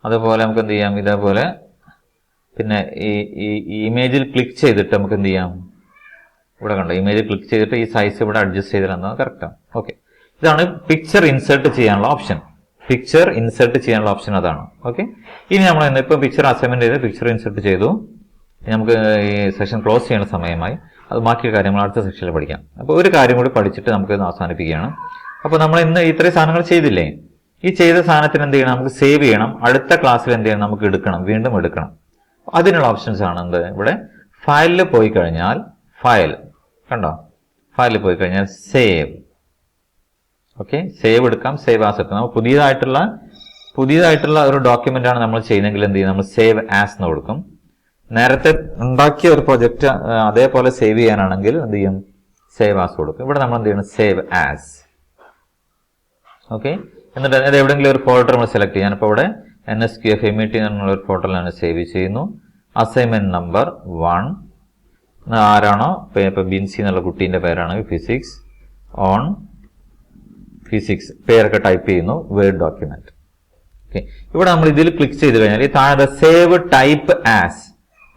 അതുപോലെ നമുക്ക് എന്ത് ചെയ്യാം? ഇതേപോലെ പിന്നെ ഈ ഇമേജിൽ ക്ലിക്ക് ചെയ്തിട്ട് നമുക്ക് എന്ത് ചെയ്യാം? ഇവിടെ കണ്ടോ? ഇമേജിൽ ക്ലിക്ക് ചെയ്തിട്ട് ഈ സൈസ് ഇവിടെ അഡ്ജസ്റ്റ് ചെയ്തിരുന്നത് കറക്റ്റാണ്. ഓക്കെ, ഇതാണ് പിക്ചർ ഇൻസേർട്ട് ചെയ്യാനുള്ള ഓപ്ഷൻ. അതാണ്. ഓക്കെ, ഇനി നമ്മൾ ഇപ്പം പിക്ചർ അസൈൻമെന്റ് ചെയ്ത് പിക്ചർ ഇൻസേർട്ട് ചെയ്തു. നമുക്ക് ഈ സെഷൻ ക്ലോസ് ചെയ്യുന്ന സമയമായി. അത് ബാക്കി കാര്യങ്ങൾ അടുത്ത സെക്ഷനിൽ പഠിക്കാം. അപ്പോൾ ഒരു കാര്യം കൂടി പഠിച്ചിട്ട് നമുക്ക് അവസാനിപ്പിക്കുകയാണ്. അപ്പോൾ നമ്മൾ ഇന്ന് ഇത്രയും സാധനങ്ങൾ ചെയ്തില്ലേ? ഈ ചെയ്ത സാധനത്തിന് എന്ത് ചെയ്യണം? നമുക്ക് സേവ് ചെയ്യണം. അടുത്ത ക്ലാസ്സിൽ എന്ത് ചെയ്യണം? നമുക്ക് വീണ്ടും എടുക്കണം. അതിനുള്ള ഓപ്ഷൻസ് ആണ് എന്ത്? ഇവിടെ ഫയലിൽ പോയി കഴിഞ്ഞാൽ കണ്ടോ? ഫയലിൽ പോയി കഴിഞ്ഞാൽ സേവ്. ഓക്കെ, സേവ് എടുക്കാം, സേവ് ആസ് എടുക്കാം. നമ്മൾ പുതിയതായിട്ടുള്ള ഒരു ഡോക്യുമെന്റ് ആണ് നമ്മൾ ചെയ്യുന്നതെങ്കിൽ എന്ത് ചെയ്യും? നമ്മൾ സേവ് ആസ് എന്ന് കൊടുക്കും. നേരത്തെ ഉണ്ടാക്കിയ ഒരു പ്രൊജക്റ്റ് അതേപോലെ സേവ് ചെയ്യാനാണെങ്കിൽ എന്ത് ചെയ്യും? സേവ് ആസ് കൊടുക്കും. ഇവിടെ നമ്മൾ എന്ത് ചെയ്യണം? Save as. ഓക്കെ, എന്നിട്ട് അത് എവിടെയെങ്കിലും ഒരു ഫോൾഡർ നമ്മൾ സെലക്ട് ചെയ്യാം. ഞാനിപ്പോൾ ഇവിടെ NSQF-MET എന്നുള്ള ഒരു ഫോൾഡറിലാണ് സേവ് ചെയ്യുന്നു. അസൈൻമെന്റ് നമ്പർ 1 ആരാണോ ഇപ്പൊ ബിൻസി എന്നുള്ള കുട്ടീന്റെ പേരാണ് ഫിസിക്സ് ഓൺ ഫിസിക്സ് പേരൊക്കെ ടൈപ്പ് ചെയ്യുന്നു. Word document. ഓക്കെ, ഇവിടെ നമ്മൾ ഇതിൽ ക്ലിക്ക് ചെയ്ത് കഴിഞ്ഞാൽ ഈ താഴെ സേവ് ടൈപ്പ് ആസ്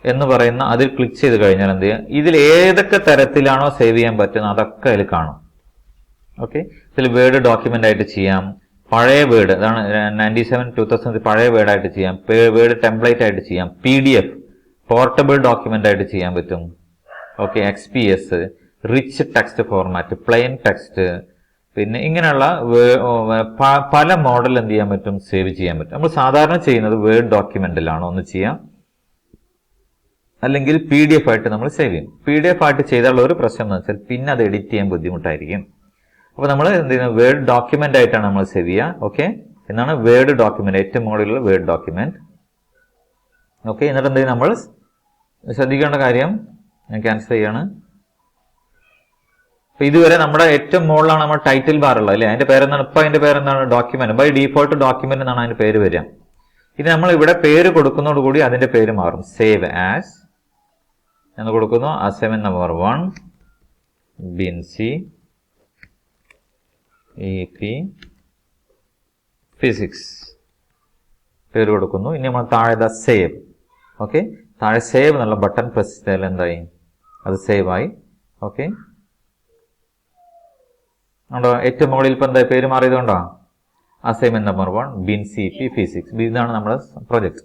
എന്ന് പറയുന്ന അതിൽ ക്ലിക്ക് ചെയ്ത് കഴിഞ്ഞാൽ എന്ത് ചെയ്യാം? ഇതിൽ ഏതൊക്കെ തരത്തിലാണോ സേവ് ചെയ്യാൻ പറ്റുന്നത് അതൊക്കെ അതിൽ കാണും. ഓക്കെ, ഇതിൽ വേർഡ് ഡോക്യുമെന്റ് ആയിട്ട് ചെയ്യാം, പഴയ വേർഡ്, അതാണ് 97-2000 പഴയ വേർഡ് ആയിട്ട് ചെയ്യാം, വേർഡ് ടെംപ്ലേറ്റ് ആയിട്ട് ചെയ്യാം, PDF പോർട്ടബിൾ ഡോക്യുമെന്റ് ആയിട്ട് ചെയ്യാൻ പറ്റും. Okay, XPS, rich text format, plain text, പിന്നെ ഇങ്ങനെയുള്ള പല മോഡൽ എന്ത് ചെയ്യാൻ പറ്റും? സേവ് ചെയ്യാൻ പറ്റും. നമ്മൾ സാധാരണ ചെയ്യുന്നത് വേർഡ് ഡോക്യുമെന്റിലാണ് ഒന്ന് ചെയ്യാം, അല്ലെങ്കിൽ PDF ആയിട്ട് നമ്മൾ സേവ് ചെയ്യും. PDF ആയിട്ട് ചെയ്താലുള്ള ഒരു പ്രശ്നം എന്ന് വെച്ചാൽ പിന്നെ അത് എഡിറ്റ് ചെയ്യാൻ ബുദ്ധിമുട്ടായിരിക്കും. അപ്പൊ നമ്മൾ എന്ത് ചെയ്യുന്നത്? വേർഡ് ഡോക്യുമെന്റ് ആയിട്ടാണ് നമ്മൾ സേവ് ചെയ്യുക. ഓക്കെ, എന്നാണ് വേർഡ് ഡോക്യുമെന്റ്, ഏറ്റവും മുകളിലുള്ള വേർഡ് ഡോക്യുമെന്റ്. ഓക്കെ, എന്നിട്ട് എന്ത് ചെയ്യും? നമ്മൾ ശ്രദ്ധിക്കേണ്ട കാര്യം ഞാൻ ക്യാൻസൽ ചെയ്യാണ്. അപ്പൊ ഇതുവരെ നമ്മുടെ ഏറ്റവും മുകളിലാണ് നമ്മൾ ടൈറ്റിൽ ബാർ ഉള്ളത് അല്ലെ? അതിന്റെ പേരെന്താണ്? ഇപ്പൊ അതിന്റെ പേരെന്താണ്? ഡോക്യുമെന്റ്. ബൈ ഡീഫോൾട്ട് ഡോക്യുമെന്റ് എന്നാണ് അതിന്റെ പേര് വരിക. ഇത് നമ്മൾ ഇവിടെ പേര് കൊടുക്കുന്നതോടുകൂടി അതിന്റെ പേര് മാറും. സേവ് ആസ് എന്ന് കൊടുക്കുന്നു. Assignment number 1 Binsi EP physics പേര് കൊടുക്കുന്നു. ഇനി നമ്മൾ താഴെ സേവ്. ഓക്കെ, താഴെ സേവ് എന്നുള്ള ബട്ടൺ പ്രസ് ചെയ്താൽ എന്തായി? അത് സേവ് ആയി. ഓക്കെ, ഉണ്ടോ? ഏറ്റവും മുകളിൽ ഇപ്പം എന്താ പേര് മാറിയതുകൊണ്ടോ? Assignment number 1 BINCP physics. ഇതാണ് നമ്മുടെ പ്രൊജക്ട്.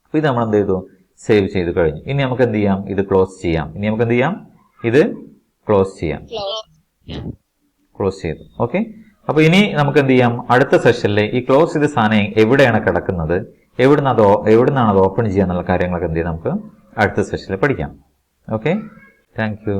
അപ്പൊ ഇത് നമ്മൾ എന്ത് ചെയ്തു? സേവ് ചെയ്ത് കഴിഞ്ഞു. ഇനി നമുക്ക് എന്ത് ചെയ്യാം? ഇത് ക്ലോസ് ചെയ്യാം. ഇത് ക്ലോസ് ചെയ്യാം. ക്ലോസ് ചെയ്തു. ഓക്കെ. അപ്പൊ ഇനി നമുക്ക് എന്ത് ചെയ്യാം? അടുത്ത സെഷനിൽ ഈ ക്ലോസ് ചെയ്ത സാധനം എവിടെയാണ് കിടക്കുന്നത്, എവിടുന്നാണ് അത് ഓപ്പൺ ചെയ്യാന്നുള്ള കാര്യങ്ങളൊക്കെ എന്ത് ചെയ്യാം നമുക്ക് അടുത്ത സെഷനിൽ പഠിക്കാം. Okay, thank you.